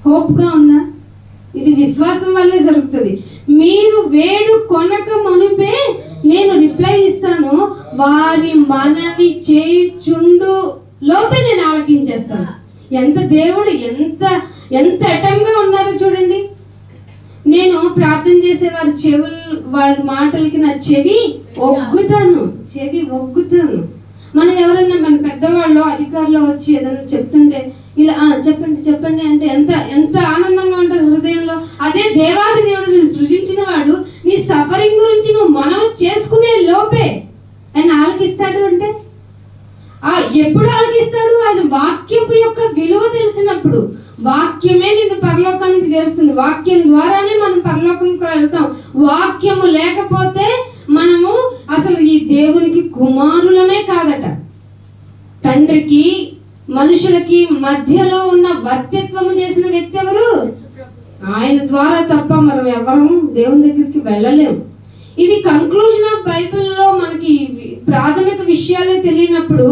హోప్గా ఉందా? ఇది విశ్వాసం వల్లే జరుగుతుంది. మీరు వేడు కొనక మునిపే నేను రిప్లై ఇస్తాను, వారి మనవి చేయుచుండు లోపే నేను ఆలకించేస్తాను. ఎంత దేవుడు ఎంత ఎంత అటంగా ఉన్నారో చూడండి. నేను ప్రార్థన చేసే వారి వాళ్ళ మాటలకి నా చెవి ఒగ్గుతాను. మనం ఎవరైనా మన పెద్దవాళ్ళు అధికారులు వచ్చి ఏదైనా చెప్తుంటే ఇలా చెప్పండి అంటే ఎంత ఎంత ఆనందంగా ఉంటుంది హృదయంలో. అదే దేవాది దేవుడు నేను సృజించిన వాడు నీ సఫరింగ్ గురించి నువ్వు మనవి చేసుకునే లోపే ఆయన ఆలకిస్తాడు. అంటే ఎప్పుడు ఆలకిస్తాడు? ఆయన వాక్యపు యొక్క విలువ తెలిసినప్పుడు. వాక్యమే నిన్ను పరలోకానికి చేరుస్తుంది. వాక్యం ద్వారానే మనం పరలోకానికి వెళ్తాం. వాక్యము లేకపోతే మనము అసలు ఈ దేవునికి కుమారులమే కాదట. తండ్రికి మనుషులకి మధ్యలో ఉన్న వర్తిత్వము చేసిన వ్యక్తి ఎవరు? ఆయన ద్వారా తప్ప మనం ఎవరు దేవుని దగ్గరికి వెళ్ళలేము. ఇది కంక్లూజన్ ఆఫ్ బైబిల్లో మనకి ప్రాథమిక విషయాలే తెలియనప్పుడు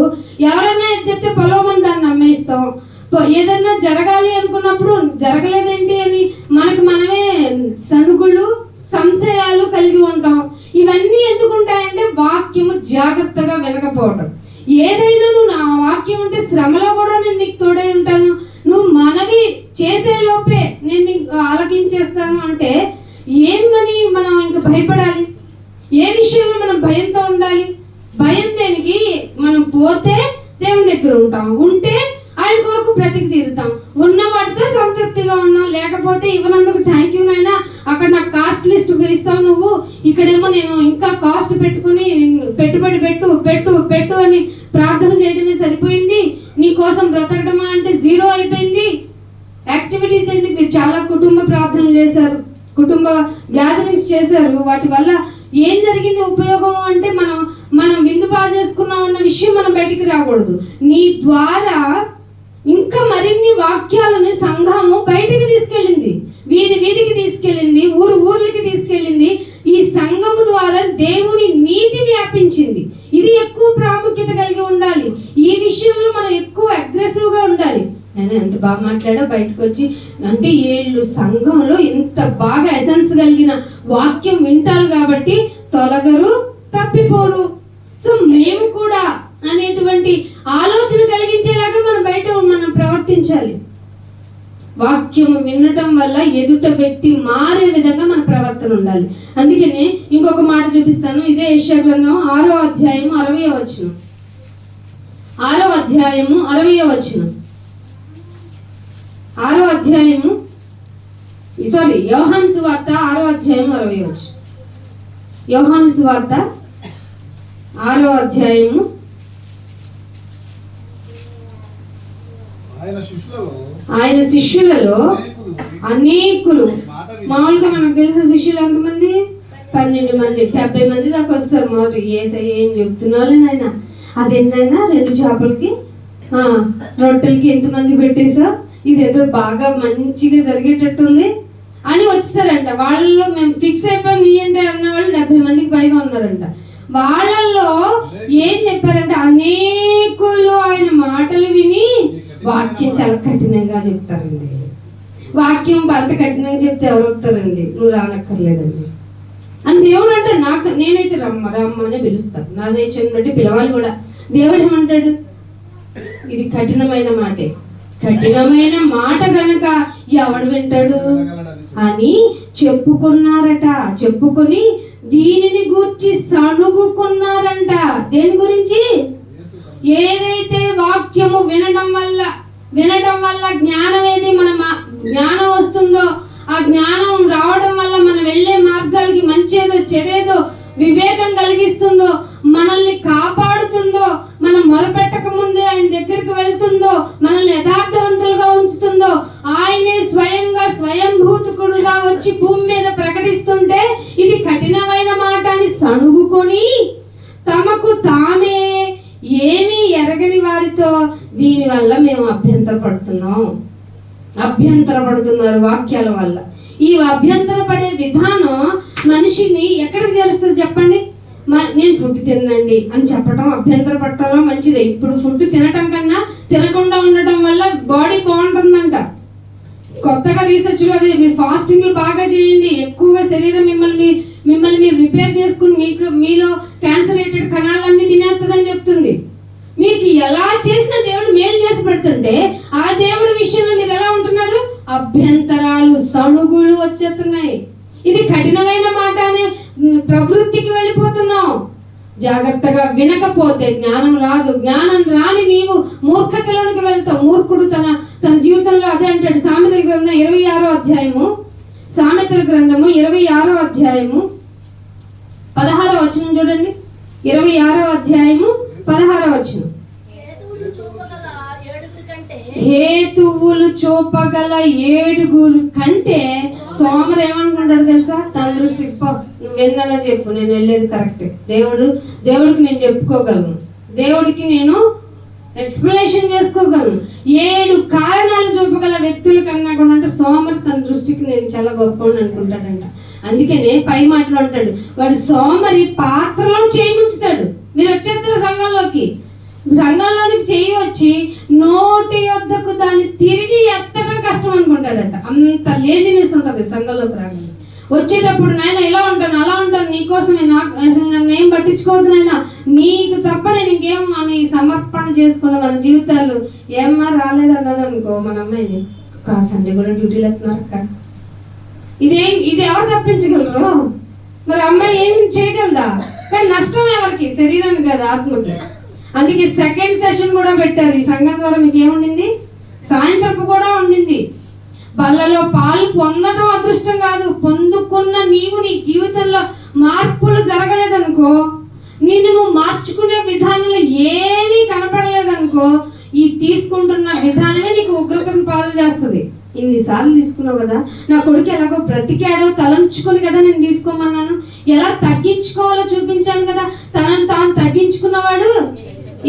ఎవరైనా చెప్తే పొలవమని దాన్ని నమ్మేస్తాం. ఏదన్నా జరగాలి అనుకున్నప్పుడు జరగలేదేంటి అని మనమే సణుగుళ్ళు సంశయాలు కలిగి ఉంటాం. ఇవన్నీ ఎందుకు ఉంటాయంటే వాక్యము జాగ్రత్తగా వినకపోవటం. ఏదైనా నువ్వు నా వాక్యం ఉంటే శ్రమలో కూడా నేను నీకు తోడై ఉంటాను, నువ్వు మనవి చేసే లోపే నేను నీకు ఆలకించేస్తాను అంటే ఏమని మనం ఇంకా భయపడాలి? ఏ విషయంలో మనం భయంతో ఉండాలి? భయం దేనికి? మనం పోతే దేవుని దగ్గర ఉంటాం, ఉంటే ఆయన కొరకు బ్రతికి తీరుతాం, ఉన్న వాటితో సంతృప్తిగా ఉన్నాం. లేకపోతే ఇవ్వనందుకు థ్యాంక్ యూ నాయనా, అక్కడ నాకు కాస్ట్ లిస్ట్ ఇస్తావు నువ్వు, ఇక్కడేమో నేను ఇంకా కాస్ట్ పెట్టుకుని పెట్టుబడి పెట్టు అని ప్రార్థన చేయడమే సరిపోయింది, నీ కోసం బ్రతకడమా అంటే జీరో అయిపోయింది. యాక్టివిటీస్ ఏంటి? మీరు చాలా కుటుంబ ప్రార్థనలు చేశారు, కుటుంబ గ్యాదరింగ్స్ చేశారు. వాటి వల్ల ఏం జరిగింది ఉపయోగం అంటే మనం విందు బాగా చేసుకున్నాం అన్న విషయం మనం బయటికి రాకూడదు. నీ ద్వారా ఇంకా మరిన్ని వాక్యాలను సంఘము బయటికి తీసుకెళ్ళింది, వీధికి తీసుకెళ్ళింది, ఊర్లకి తీసుకెళ్ళింది. ఈ సంఘము ద్వారా దేవుని నీతి వ్యాపించింది. ఇది ఎక్కువ ప్రాముఖ్యత కలిగి ఉండాలి. ఈ విషయంలో మనం ఎక్కువ అగ్రెసివ్ గా ఉండాలి. నేను ఎంత బాగా మాట్లాడా బయటకు వచ్చి అంటే వీళ్ళు సంఘంలో ఇంత బాగా ఎసెన్స్ కలిగిన వాక్యం వింటారు కాబట్టి తొలగరు, తప్పిపోరు. సో మేము కూడా అనేటువంటి ఆలోచన కలిగించేలాగా మనం ప్రవర్తించాలి. వాక్యం వినటం వల్ల ఎదుట వ్యక్తి మారే విధంగా మన ప్రవర్తన ఉండాలి. అందుకని ఇంకొక మాట చూపిస్తాను. ఇదే యెషయా గ్రంథం 6వ అధ్యాయము 60వ వచనం. 6వ అధ్యాయము 60వ వచనం. యోహాను సువార్త 6వ అధ్యాయం 60వ వచనం. యోహాను సువార్త 6వ అధ్యాయము. ఆయన శిష్యులలో అనేకులు, మామూలుగా మనకు తెలిసిన శిష్యులు ఎంతమంది? 12 మంది, 70 మంది దాకా వస్తారు. మరి ఏం చెప్తున్నాను ఆయన, అదేంటైనా 2 చేపలకి రొట్టెలకి ఎంతమంది పెట్టేసా, ఇదేదో బాగా మంచిగా జరిగేటట్టుంది అని వచ్చారంట. వాళ్ళలో మేము ఫిక్స్ అయిపోయి ఏంటి అన్న వాళ్ళు 70 మందికి పైగా ఉన్నారంట. వాళ్ళల్లో ఏం చెప్పారంటే అనేకులు ఆయన మాటలు విని వాక్యం చాలా కఠినంగా చెప్తారండి. వాక్యం అంత కఠినంగా చెప్తే ఎవరు వస్తారండి? నువ్వు రానక్కర్లేదండి అని దేవుడు అంటాడు. నేనైతే రమ్మని పిలుస్తాను, నా నేచర్ని బట్టి పిలవాలి కూడా. దేవుడు ఏమంటాడు? ఇది కఠినమైన మాటే, కఠినమైన మాట గనక ఎవడు వింటాడు అని చెప్పుకున్నారట. చెప్పుకొని దీనిని గూర్చి సణుగుకున్నారంట. దేని గురించి? ఏదైతే వాక్యము వినడం వల్ల జ్ఞానం ఏది జ్ఞానం వస్తుందో, ఆ జ్ఞానం రావడం వల్ల మనం వెళ్ళే మార్గాలకి మంచేదో చెడేదో వివేకం కలిగిస్తుందో, మనల్ని కాపాడుతుందో, మనం మొరపెట్టక ముందే ఆయన దగ్గరికి వెళ్తుందో, మనల్ని యథార్థవంతులుగా ఉంచుతుందో, ఆయనే స్వయంభూతుకుడుగా వచ్చి భూమి మీద ప్రకటిస్తుంటే ఇది కఠినమైన మాట అని సణుగుకొని తమకు తామే ఏమీ ఎరగని వారితో దీనివల్ల మేము అభ్యంతరపడుతున్నారు వాక్యాల వల్ల. ఈ అభ్యంతరపడే విధానం మనిషిని ఎక్కడికి చేరుస్తుంది చెప్పండి? నేను ఫుడ్ తినండి అని చెప్పడం అభ్యంతర పట్టడం మంచిదే. ఇప్పుడు ఫుడ్ తినటం కన్నా తినకుండా ఉండటం వల్ల బాడీ బాగుంటుందంట. కొత్తగా రీసెర్చ్లో అదే. మీరు ఫాస్టింగ్లు బాగా చేయండి, ఎక్కువగా శరీరం మిమ్మల్ని మీరు రిపేర్ చేసుకుని మీలో క్యాన్సర్ రిలేటెడ్ కణాలన్నీ వచ్చేస్తుంటే ఆ దేవుడి విషయంలో మీరు ఎలా ఉంటున్నారు? అభ్యంతరాలు, సణుగులు వచ్చేస్తున్నాయి. ఇది కఠినమైన మాట అనే ప్రవృత్తికి వెళ్ళిపోతున్నాం. జాగ్రత్తగా వినకపోతే జ్ఞానం రాదు. జ్ఞానం రాని నీవు మూర్ఖతలోనికి వెళ్తావు. మూర్ఖుడు తన జీవితంలో అదే అంటాడు. సామెతల గ్రంథం 26వ అధ్యాయము, సామెతల గ్రంథము 26వ అధ్యాయము 16వ వచనం చూడండి. 26వ అధ్యాయము 16వ వచనం. హేతువులు చూపగల ఏడుగురు కంటే సోమరు ఏమనుకుంటాడు తెలుసా? తన దృష్టికి నువ్వు విన్నానో చెప్పు, నేను వెళ్ళేది కరెక్ట్. దేవుడికి నేను చెప్పుకోగలను, దేవుడికి నేను ఎక్స్ప్లెనేషన్ చేసుకోగలను. 7 కారణాలు చూపగల వ్యక్తుల కన్నా కూడా అంటే సోమరు తన దృష్టికి నేను చాలా గొప్ప అనుకుంటాడంట. అందుకనే పై మాటలో అంటాడు, వాడు సోమరి పాత్రలో చేయి ముంచుతాడు. మీరు వచ్చేస్తారు సంఘంలోనికి చేయి వచ్చి నోటి వద్దకు దాన్ని తిరిగి ఎత్తడం కష్టం అనుకుంటాడట. అంత లేజినెస్ ఉంటుంది సంఘంలోకి రాగానే. వచ్చేటప్పుడు నాయన ఇలా ఉంటాను అలా ఉంటాను, నీకోసమే, నన్ను ఏం పట్టించుకోవద్దు నాయన, నీకు తప్ప నేను ఇంకేం అని సమర్పణ చేసుకున్న మన జీవితాలు. ఏమ్మా రాలేదన్నాను అనుకో మన అమ్మాయిని, సండే కూడా డ్యూటీలు వెళ్తున్నారు. ఇది ఎవరు తప్పించగలరు? మరి అమ్మాయి ఏం చేయగలదా? కానీ నష్టం ఎవరికి? శరీరానికి కదా, ఆత్మకి. అందుకే సెకండ్ సెషన్ కూడా పెట్టారు ఈ సంఘం ద్వారా. మీకు ఏముండింది? సాయంత్రపు కూడా ఉండింది. బల్లలో పాలు పొందడం అదృష్టం కాదు, పొందుకున్న నీవు నీ జీవితంలో మార్పులు జరగలేదనుకో, నువ్వు మార్చుకునే విధానంలో ఏమీ కనపడలేదనుకో, ఈ తీసుకుంటున్న విధానమే నీకు ఉగ్రతను పాలు చేస్తుంది. ఇన్నిసార్లు తీసుకున్నావు కదా, నా కొడుకు ఎలాగో బ్రతికాడో తలంచుకుని కదా నేను తీసుకోమన్నాను, ఎలా తగ్గించుకోవాలో చూపించాను కదా. తనను తాను తగ్గించుకున్నవాడు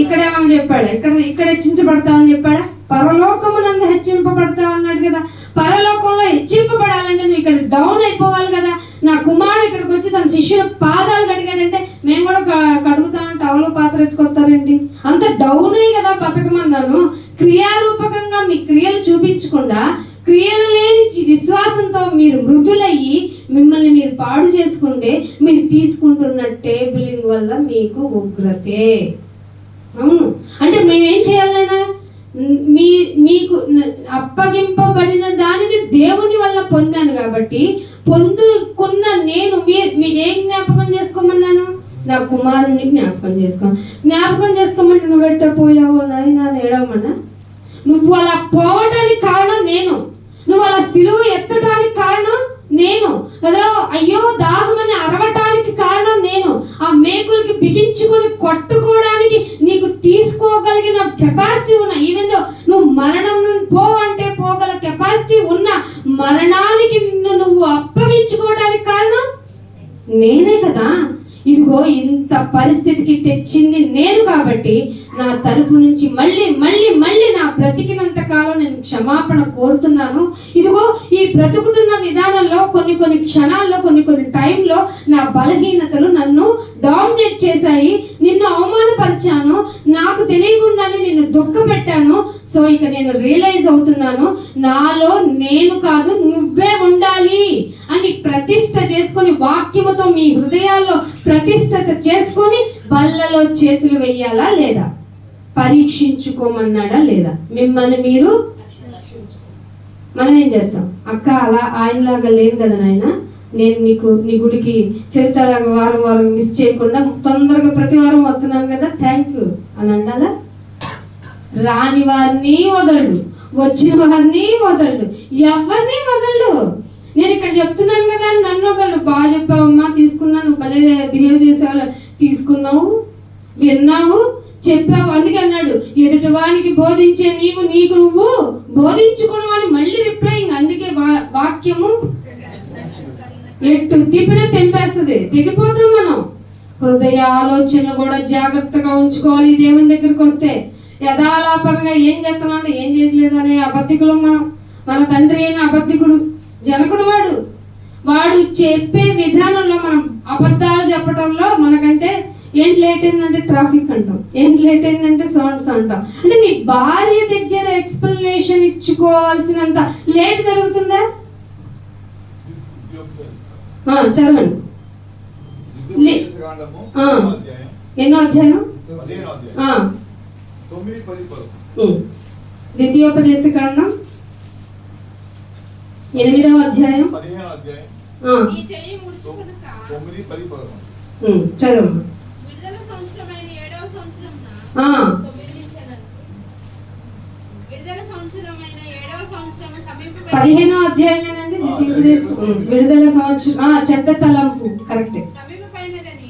ఇక్కడేమని చెప్పాడు? ఇక్కడ హెచ్చించబడతావని చెప్పాడా? పరలోకమునందు హెచ్చింపబడతావు అన్నాడు కదా. పరలోకంలో హెచ్చింపబడాలంటే నువ్వు ఇక్కడ డౌన్ అయిపోవాలి కదా. నా కుమారుడు ఇక్కడికి వచ్చి తన శిష్యుల పాదాలు కడిగాడంటే మేము కూడా కడుగుతామంటే అవలో పాత్ర ఎత్తుకొస్తారండి. అంత డౌన్ అయ్యి కదా బతకమన్నాను. క్రియారూపకంగా మీ క్రియలు చూపించకుండా క్రియలు లేని విశ్వాసంతో మీరు మృదులయ్యి మిమ్మల్ని మీరు పాడు చేసుకుంటే మీరు తీసుకుంటున్న టేబులింగ్ వల్ల మీకు ఉగ్రతే. అవును, అంటే మేమేం చేయాలైనా మీకు అప్పగింపబడిన దానిని దేవుని వల్ల పొందాను కాబట్టి పొందుకున్న నేను ఏం జ్ఞాపకం చేసుకోమన్నాను? నా కుమారుని జ్ఞాపకం చేసుకోమంటే నువ్వు ఎట్ట పోయావో నాయనా ఏడవమన్నా? నువ్వు అలా పోవటానికి కారణం నేను, నువ్వు అలా సిలువ ఎత్తడానికి కారణం నేను, అదో అయ్యో దాహమని అరవటానికి కారణం నేను, ఆ మేకులకి బిగించుకొని కొట్టుకోవడానికి నీకు తీసుకోగలిగిన కెపాసిటీ ఉన్న, ఈవెన్ దో నువ్వు మరణం నుండి పోవంటే పోగల కెపాసిటీ ఉన్న మరణానికి నిన్ను నువ్వు అప్పగించుకోవడానికి కారణం నేనే కదా. ఇదిగో ఇంత పరిస్థితికి తెచ్చింది నేను కాబట్టి నా తరపు నుంచి మళ్ళీ మళ్ళీ మళ్ళీ నా బ్రతికినంత కాలం నేను క్షమాపణ కోరుతున్నాను. ఇదిగో ఈ బ్రతుకుతున్న విధానంలో కొన్ని క్షణాల్లో కొన్ని టైంలో నా బలహీనతలు నన్ను డామినేట్ చేశాయి, నిన్ను అవమానపరిచాను, నాకు తెలియకుండానే నిన్ను దుఃఖపెట్టాను. సో ఇక నేను రియలైజ్ అవుతున్నాను, నాలో నేను కాదు నువ్వే ఉండాలి అని ప్రతిష్ట చేసుకొని వాక్యముతో మీ హృదయాల్లో ప్రతిష్టత చేసుకొని బల్లలో చేతులు వెయ్యాలా లేదా? పరీక్షించుకోమన్నాడా లేదా? మిమ్మల్ని మీరు. మనం ఏం చేస్తాం? అక్క అలా ఆయనలాగా లేను కదా నాయన, నేను నీ గుడికి చరిత్రలాగా వారం మిస్ చేయకుండా తొందరగా ప్రతి వారం వస్తున్నాను కదా, థ్యాంక్ యూ అని అండాలా? రాని వారిని వదలడు, వచ్చిన వారిని వదలడు, ఎవరిని వదలడు. నేను ఇక్కడ చెప్తున్నాను కదా, నన్ను ఒకళ్ళు బాగా చెప్పావమ్మా, తీసుకున్నాను, భలే బిహేవ్ చేసేవాళ్ళు, తీసుకున్నావు, విన్నావు, చెప్పావు, అందుకే అన్నాడు ఎదుటివానికి బోధించే నీకు నువ్వు బోధించుకున్నావని మళ్ళీ రిప్లైయింగ్. అందుకే వాక్యము ఎట్టు తిప్పిన తెంపేస్తుంది, తెగిపోతాం మనం. హృదయ ఆలోచన కూడా జాగ్రత్తగా ఉంచుకోవాలి. దేవుని దగ్గరికి వస్తే యథాలాపంగా ఏం చేస్తున్నావు అంటే ఏం చేయట్లేదు అనే అబద్ధికులు మనం. మన తండ్రి అయిన అబద్ధికుడు జనకుడు, వాడు చెప్పే విధానంలో మనం అబద్ధాలు చెప్పడంలో మనకంటే ఏంటి లేట్ అయిందంటే ట్రాఫిక్ అంటాం, ఏంటి లేట్ అయిందంటే సౌండ్స్ అంటాం. అంటే నీ భార్య దగ్గర ఎక్స్ప్లెనేషన్ ఇచ్చుకోవాల్సినంత లేట్ జరుగుతుందా? చదవండి. ఎన్నో అధ్యాయం? ద్వితీయోపదేశ కాండం 8వ అధ్యాయం 15వ అధ్యాయం నీ చెయ్యి ముడుచుకొనక 9, 10, 11. చదవమ్మా. విడుదల సంవత్సరమైన 7వ సంవత్సరమున ఆ, 9 నిమిషాలకు. విడుదల సంవత్సరమైన 7వ సంవత్సరం సమీప 15వ అధ్యాయమేనండి ద్వితీయోపదేశ. విడుదల సంవత్సరం చెడ్డ తలంపు కరెక్టే. సమీపమైనదని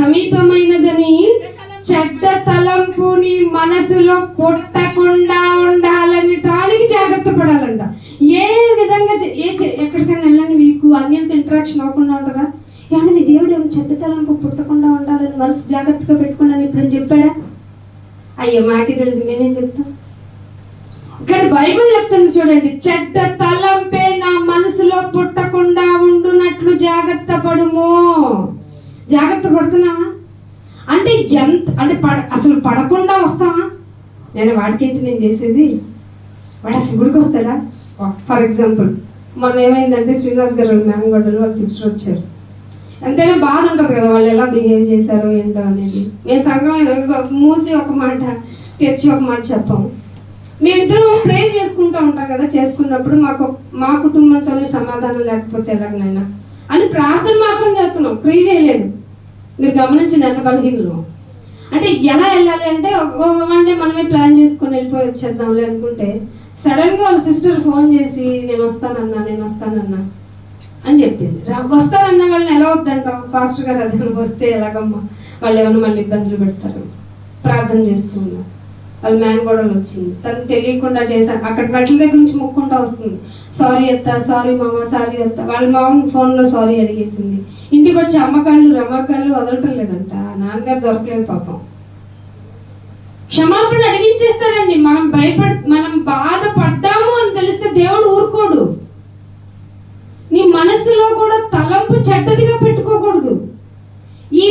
సమీపమైనదని చెడ్డ తలంపు నీ మనసులో పుట్టకుండా ఉండాలని దానికి జాగ్రత్త పడాలంట. ఏ విధంగా ఎక్కడికైనా వెళ్ళండి, మీకు అన్యులతో ఇంటరాక్షన్ అవ్వకుండా ఉంటుందా? ఏమన్నా నీ దేవుడు ఏమైనా చెడ్డ తలంపు పుట్టకుండా ఉండాలని మనసు జాగ్రత్తగా పెట్టుకున్నాను ఇప్పుడు చెప్పాడా? అయ్యో మాకి తెలియదు, మేమేం చెప్తాం? ఇక్కడ బైబిల్ చెప్తుంది చూడండి, చెడ్డ తలంపే నా మనసులో పుట్టకుండా ఉండునట్లు జాగ్రత్త పడుము. జాగ్రత్త పడుతున్నావా అంటే అంటే అసలు పడకుండా వస్తావా? నేను వాడికేంటి నేను చేసేది, వాడు అసలు గుడికి వస్తాడా? ఫర్ ఎగ్జాంపుల్ మొన్న ఏమైందంటే శ్రీనివాస్ గారు మేనగొడ్డలు వాళ్ళ సిస్టర్ వచ్చారు. ఎంతైనా బాధ ఉంటుంది కదా వాళ్ళు ఎలా బిహేవ్ చేశారో ఏంటో అనేది. మేము సంఘం మూసి ఒక మాట తెచ్చి ఒక మాట చెప్పాము. మేమిద్దరం ప్రేర్ చేసుకుంటూ ఉంటాం కదా, చేసుకున్నప్పుడు మా కుటుంబంతోనే సమాధానం లేకపోతే ఎలాగనైనా అని ప్రార్థన మాత్రం చేస్తున్నాం, ప్రే చేయలేదు. మీరు గమనించిన ఎంత బలహీనలు అంటే ఎలా వెళ్ళాలి అంటే వన్ డే మనమే ప్లాన్ చేసుకొని వెళ్ళిపోయి వచ్చేద్దాంలే అనుకుంటే సడన్గా వాళ్ళ సిస్టర్ ఫోన్ చేసి నేను వస్తానన్నా అని చెప్పింది. వస్తానన్న వాళ్ళని ఎలా వద్దంటాం? పాస్టర్ గారు అదే వస్తే ఎలాగమ్మా, వాళ్ళు ఏమన్నా మళ్ళీ ఇబ్బందులు పెడతారు. ప్రార్థన చేస్తూ ఉన్నా వాళ్ళ మేనగోడలు వచ్చింది, తను తెలియకుండా చేశాను. అక్కడ మెట్ల దగ్గర నుంచి ముక్కుంటా వస్తుంది, సారీ అత్త, సారీ మామ, సారీ అత్త. వాళ్ళ మామని ఫోన్లో సారీ అడిగేసింది. ఇంటికి వచ్చి అమ్మకాళ్ళు రమ్మకాళ్ళు వదలటం లేదంట, నాన్నగారు దొరకలేదు పాపం. క్షమాపణ అడిగించేస్తాడండి. మనం బాధపడ్డాము అని తెలిస్తే దేవుడు ఊరుకోడు. నీ మనసులో కూడా తలంపు చెడ్డదిగా పెట్టుకోకూడదు. ఈ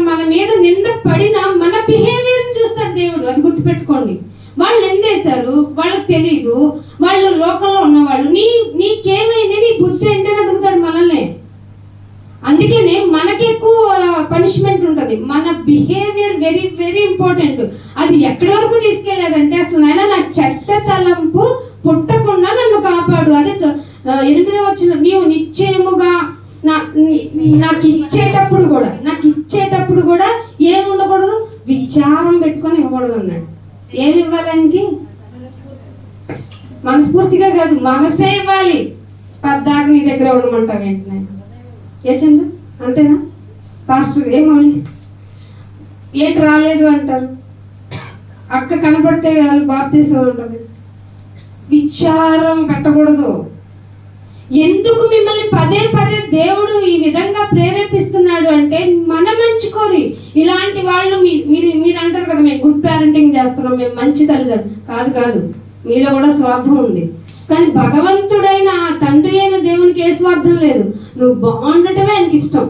మన మీద నింద పడిన మన బిహేవియర్ చూస్తాడు దేవుడు, అది గుర్తుపెట్టుకోండి. వాళ్ళు నిందేశారు, వాళ్ళకి తెలీదు, వాళ్ళు లోకంలో ఉన్నవాళ్ళు. నీకేమైంది, నీ బుద్ధి ఏంటని అడుగుతాడు మనల్ని. అందుకనే మనకి ఎక్కువ పనిష్మెంట్ ఉంటుంది. మన బిహేవియర్ వెరీ వెరీ ఇంపార్టెంట్. అది ఎక్కడి వరకు తీసుకెళ్లాడంటే అసలు ఆయన నా చెడ్డ తలంపు పుట్టకుండా నన్ను కాపాడు. అదే 8వ వచనం, నీవు నిశ్చయముగా నాకు ఇచ్చేటప్పుడు కూడా ఏమి ఉండకూడదు, విచారం పెట్టుకొని ఇవ్వకూడదు అన్నాడు. ఏమి ఇవ్వాలండి? మనస్ఫూర్తిగా కాదు, మనసే ఇవ్వాలి. పద్దాక నీ దగ్గర ఉండమంటావు ఏంటి? ఏ చందు అంతేనా? పాస్టర్ ఏమోళ్ళి ఏంటి రాలేదు అంటారు. అక్క కనపడితే వాళ్ళు బాప్తీసం ఉంటుంది. విచారం పెట్టకూడదు. ఎందుకు మిమ్మల్ని పదే పదే దేవుడు ఈ విధంగా ప్రేరేపిస్తున్నాడు అంటే మన మంచి కోరి. ఇలాంటి వాళ్ళు మీరు అంటారు కదా, మేము గుడ్ పేరెంటింగ్ చేస్తున్నాం, మేము మంచి తల్లిదండ్రులు. కాదు, మీలో కూడా స్వార్థం ఉంది. కానీ భగవంతుడైన తండ్రి అయిన దేవునికి ఏ స్వార్థం లేదు. నువ్వు బాగుండటమే ఆయనకి ఇష్టం,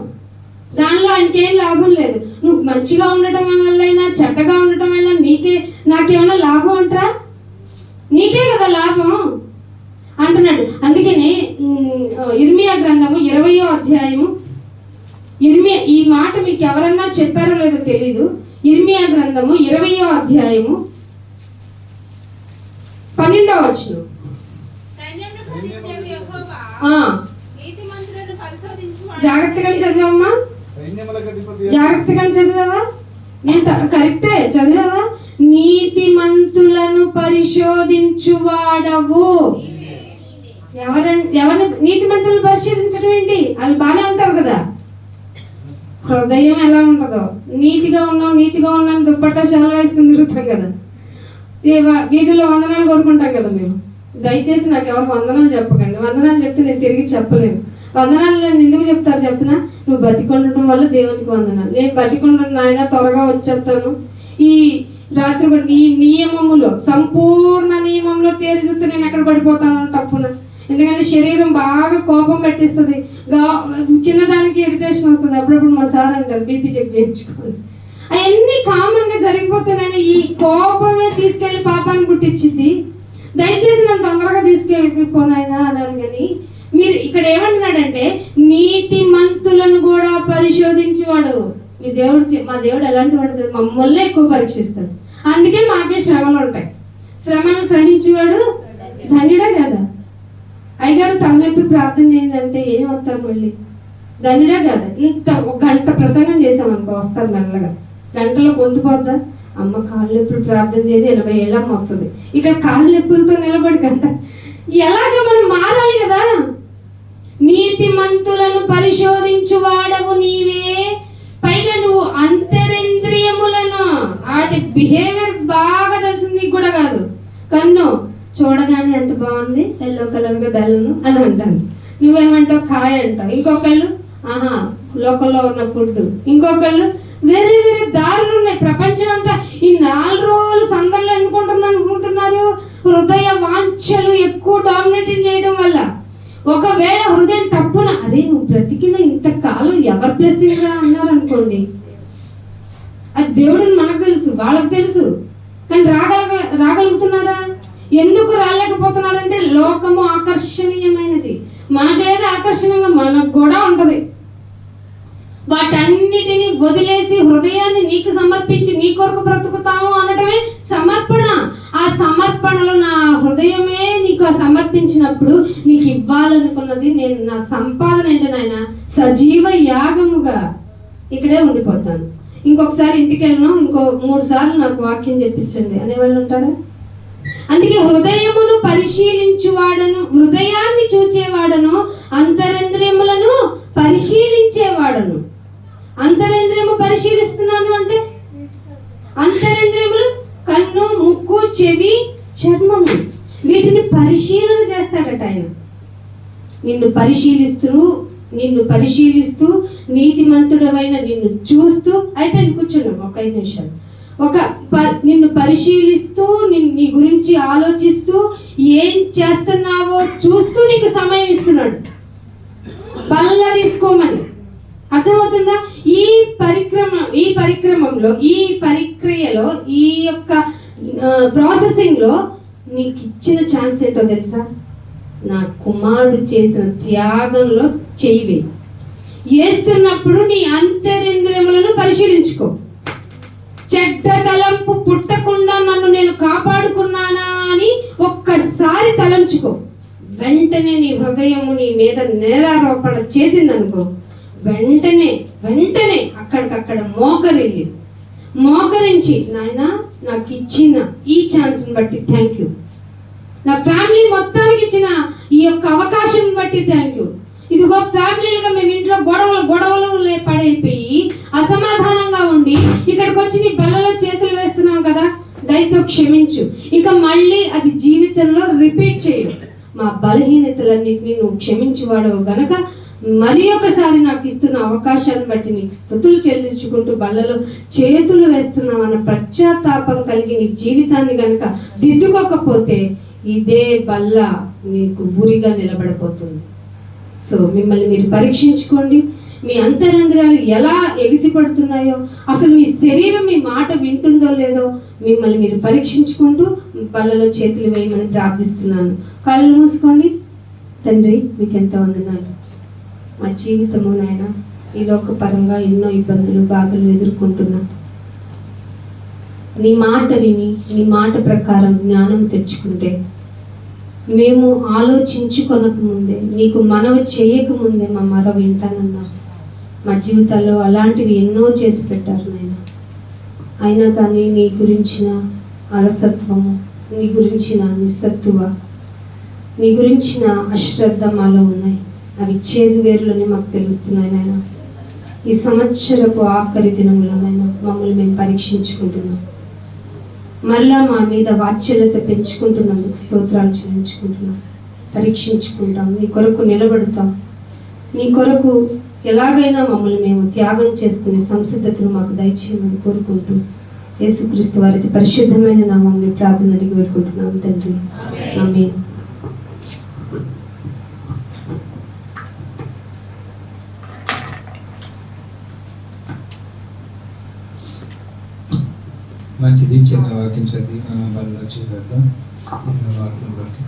దానిలో ఆయనకి ఏం లాభం లేదు. నువ్వు మంచిగా ఉండటం వల్లైనా చెడ్డగా ఉండటం వల్ల నాకేమైనా లాభం అంటారా? నీకే కదా లాభం అంటున్నాడు. అందుకనే ఇర్మియా గ్రంథము 20వ అధ్యాయము, ఈ మాట మీకు ఎవరన్నా చెప్పారో లేదో తెలీదు. ఇర్మియా గ్రంథము 20వ అధ్యాయము 12వ వచనం. జాగ్రత్తగా చదివమ్మా, జాగ్రత్తగా చదివావా? నేను కరెక్టే చదివావా? నీతిమంతులను పరిశోధించువాడవు. ఎవరిని నీతిమంతులను పరిశోధించడం ఏంటి? వాళ్ళు బాగానే ఉంటారు కదా. హృదయం ఎలా ఉంటుందో, నీతిగా ఉన్నాను దుప్పట్టా శాల వేసుకుని తిరుగుతాం కదా, వీధిలో వందనాలు కోరుకుంటాం కదా మేము. దయచేసి నాకు ఎవరు వందనాలు చెప్పకండి. వందనాలు చెప్తే నేను తిరిగి చెప్పలేను. వందనాలు నేను ఎందుకు చెప్తారు చెప్పిన? నువ్వు బతికొండటం వల్ల దేవునికి వందనాలు. నేను బతికొండను ఆయన, త్వరగా వచ్చేస్తాను. ఈ రాత్రి ఈ నియమములో, సంపూర్ణ నియమంలో తేరి చూస్తే నేను ఎక్కడ పడిపోతాను తప్పున. ఎందుకంటే శరీరం బాగా కోపం పెట్టిస్తుంది, చిన్నదానికి ఇరిటేషన్ వస్తుంది. అప్పుడప్పుడు మా సార్ అంటారు బీపీ చెక్ చేయించుకోండి. అవన్నీ కామన్ గా జరిగిపోతున్నాయి. ఈ కోపమే తీసుకెళ్లి పాపాన్ని పుట్టించింది. దయచేసి నన్ను తొందరగా తీసుకెళ్ళిపోనాయనా అనాలి. కానీ మీరు ఇక్కడ ఏమంటున్నాడంటే నీతి మంతులను కూడా పరిశోధించేవాడు. మా దేవుడు ఎలాంటి వాడు? మమ్మల్ని ఎక్కువ పరీక్షిస్తాడు. అందుకే మాకే శ్రమలు ఉంటాయి. శ్రమను సహించేవాడు ధన్యుడే కదా. అయ్యగారు తలనొప్పి ప్రార్థన చేయండి అంటే ఏం వస్తారు మళ్ళీ? ధన్యుడే కదా. ఇంత ఒక గంట ప్రసంగం చేసామనుకో వస్తారు మెల్లగా. గంటలో గొంతు పోద్దా? అమ్మ కాళ్ళు నొప్పులు ప్రార్థన చేయండి 80 ఏళ్ళమ్మ వస్తుంది. ఇక్కడ కాళ్ళు నొప్పులతో నిలబడి గంట. ఎలాగ మనం మారాలి కదా. నీతిమంతులను పరిశోధించు వాడవు నీవే, పైగా నువ్వు అంతరింద్రియములను వాటి బిహేవియర్ బాగా తెలిసింది నీకు కూడా కాదు. కన్ను చూడగానే ఎంత బాగుంది, ఎల్లో కలర్ గా బెల్లను అని అంటాను. నువ్వేమంటావు? కాయ అంటావు. ఇంకొకళ్ళు లోకల్లో ఉన్న ఫుడ్. ఇంకొకళ్ళు వేరే వేరే దారులు ఉన్నాయి. ప్రపంచం అంతా ఈ 4 రోజులు సందర్లో ఎందుకు ఉంటుంది అనుకుంటున్నారు? హృదయ వాంఛలు ఎక్కువ డామినేటింగ్ చేయడం వల్ల. ఒకవేళ హృదయం తప్పున అదే నువ్వు బ్రతికిన ఇంతకాలం ఎవరు బ్లెస్సింగ్ గా అన్నారు అనుకోండి, అది దేవుడిని మనకు తెలుసు, వాళ్ళకి తెలుసు. కానీ రాగలుగుతున్నారా? ఎందుకు రాలేకపోతున్నారంటే లోకము ఆకర్షణీయమైనది. మనకు లేదా ఆకర్షణీయంగా మనకు కూడా ఉంటది. వాటన్నిటిని వదిలేసి హృదయాన్ని నీకు సమర్పించి నీ కొరకు బ్రతుకుతాము అనటమే సమర్పణ. ఆ సమర్పణలో నా హృదయమే నీకు సమర్పించినప్పుడు నీకు ఇవ్వాలనుకున్నది నేను నా సంపాదన ఏంటి నాయన సజీవ యాగముగా ఇక్కడే ఉండిపోతాను. ఇంకొకసారి ఇంటికి వెళ్ళను, ఇంకో 3 సార్లు నాకు వాక్యం చెప్పించండి అనేవాళ్ళు ఉంటారా? అందుకే హృదయమును పరిశీలించువాడను, హృదయాన్ని చూచేవాడను, అంతరింద్రియములను పరిశీలించేవాడను. అంతరింద్రియము పరిశీలిస్తున్నాను అంటే అంతరింద్రియములు కన్ను, ముక్కు, చెవి, చర్మము, వీటిని పరిశీలన చేస్తాడట ఆయన. నిన్ను పరిశీలిస్తూ నీతిమంతుడవైన నిన్ను చూస్తూ అయిపోయింది. కూర్చున్నాం ఒక 5 నిమిషాలు. నిన్ను పరిశీలిస్తూ నీ గురించి ఆలోచిస్తూ ఏం చేస్తున్నావో చూస్తూ నీకు సమయం ఇస్తున్నాడు బల్ల తీసుకోమని. అర్థమవుతుందా? ఈ పరిక్రమంలో ఈ ప్రక్రియలో ఈ యొక్క ప్రాసెసింగ్ లో నీకు ఇచ్చిన ఛాన్స్ ఏంటో తెలుసా? నా కుమారుడు చేసిన త్యాగంలో చెయ్యి వేస్తున్నప్పుడు నీ అంతరింద్రియములను పరిశీలించుకో. చెడ్డ తలంపు పుట్టకుండా నన్ను నేను కాపాడుకున్నానా అని ఒక్కసారి తలంచుకో. వెంటనే నీ హృదయము నీ మీద నేరారోపణ చేసిందనుకో, వెంటనే అక్కడికక్కడ మోకరించి నాయనా నాకు ఇచ్చిన ఈ ఛాన్స్ని బట్టి థ్యాంక్ యూ, నా ఫ్యామిలీ మొత్తానికి ఇచ్చిన ఈ యొక్క అవకాశం బట్టి థ్యాంక్ యూ. ఇదిగో ఫ్యామిలీగా మేము ఇంట్లో గొడవలు పడైపోయి అసమాధానంగా ఉండి ఇక్కడికి వచ్చి నీ బల్లలో చేతులు వేస్తున్నాం కదా, దయతో క్షమించు. ఇక మళ్ళీ అది జీవితంలో రిపీట్ చేయు. మా బలహీనతలన్నింటినీ నువ్వు క్షమించేవాడవు గనక మరి ఒకసారి నాకు ఇస్తున్న అవకాశాన్ని బట్టి నీకు స్తుతులు చెల్లించుకుంటూ బల్లలో చేతులు వేస్తున్నామన్న పశ్చాత్తాపం కలిగి నీ జీవితాన్ని గనక దిద్దుకోకపోతే ఇదే బల్ల నీకు ఊరిగా నిలబడిపోతుంది. సో మిమ్మల్ని మీరు పరీక్షించుకోండి. మీ అంతరంధ్రాలు ఎలా ఎగిసిపడుతున్నాయో, అసలు మీ శరీరం మీ మాట వింటుందో లేదో మిమ్మల్ని మీరు పరీక్షించుకుంటూ బల్లలో చేతులు వేయమని ప్రార్థిస్తున్నాను. కళ్ళు మూసుకోండి. తండ్రి మీకు ఎంత వందనాలు. మా జీవితము నాయన ఈ లోకపరంగా ఎన్నో ఇబ్బందులు బాధలు ఎదుర్కొంటున్నా. నీ మాట విని నీ మాట ప్రకారం జ్ఞానం తెచ్చుకుంటే, మేము ఆలోచించుకొనక ముందే నీకు మనవి చేయకముందే మా మర వింటానన్నా. మా జీవితాల్లో అలాంటివి ఎన్నో చేసి పెట్టారు నాయన. అయినా కానీ నీ గురించిన అలసత్వము, నీ గురించిన నిస్సత్తువ, నీ గురించిన అశ్రద్ధ మాలో ఉన్నాయి. అవి చేదు వేరులని మాకు తెలుస్తున్నాయి నాయన. ఈ సంవత్సరపు ఆఖరి దినములనైనా మమ్మల్ని మేము పరీక్షించుకుంటున్నాం. మరలా మా మీద వాత్సల్యత పెంచుకుంటున్నందుకు స్తోత్రాలు చెల్లించుకుంటున్నాం. పరీక్షించుకుంటాం, నీ కొరకు నిలబడతాం. నీ కొరకు ఎలాగైనా మమ్మల్ని మేము త్యాగం చేసుకునే సంసిద్ధతను మాకు దయచేయమని కోరుకుంటూ యేసుక్రీస్తు వారి పరిశుద్ధమైన నామములో ప్రార్థన అడిగి వేడుకుంటున్నాం తండ్రి. ఆమేన్. మంచిది. చిన్న వాక్యం చదివి మనం వాళ్ళు వచ్చి పెడతాం. వాక్యం బట్టి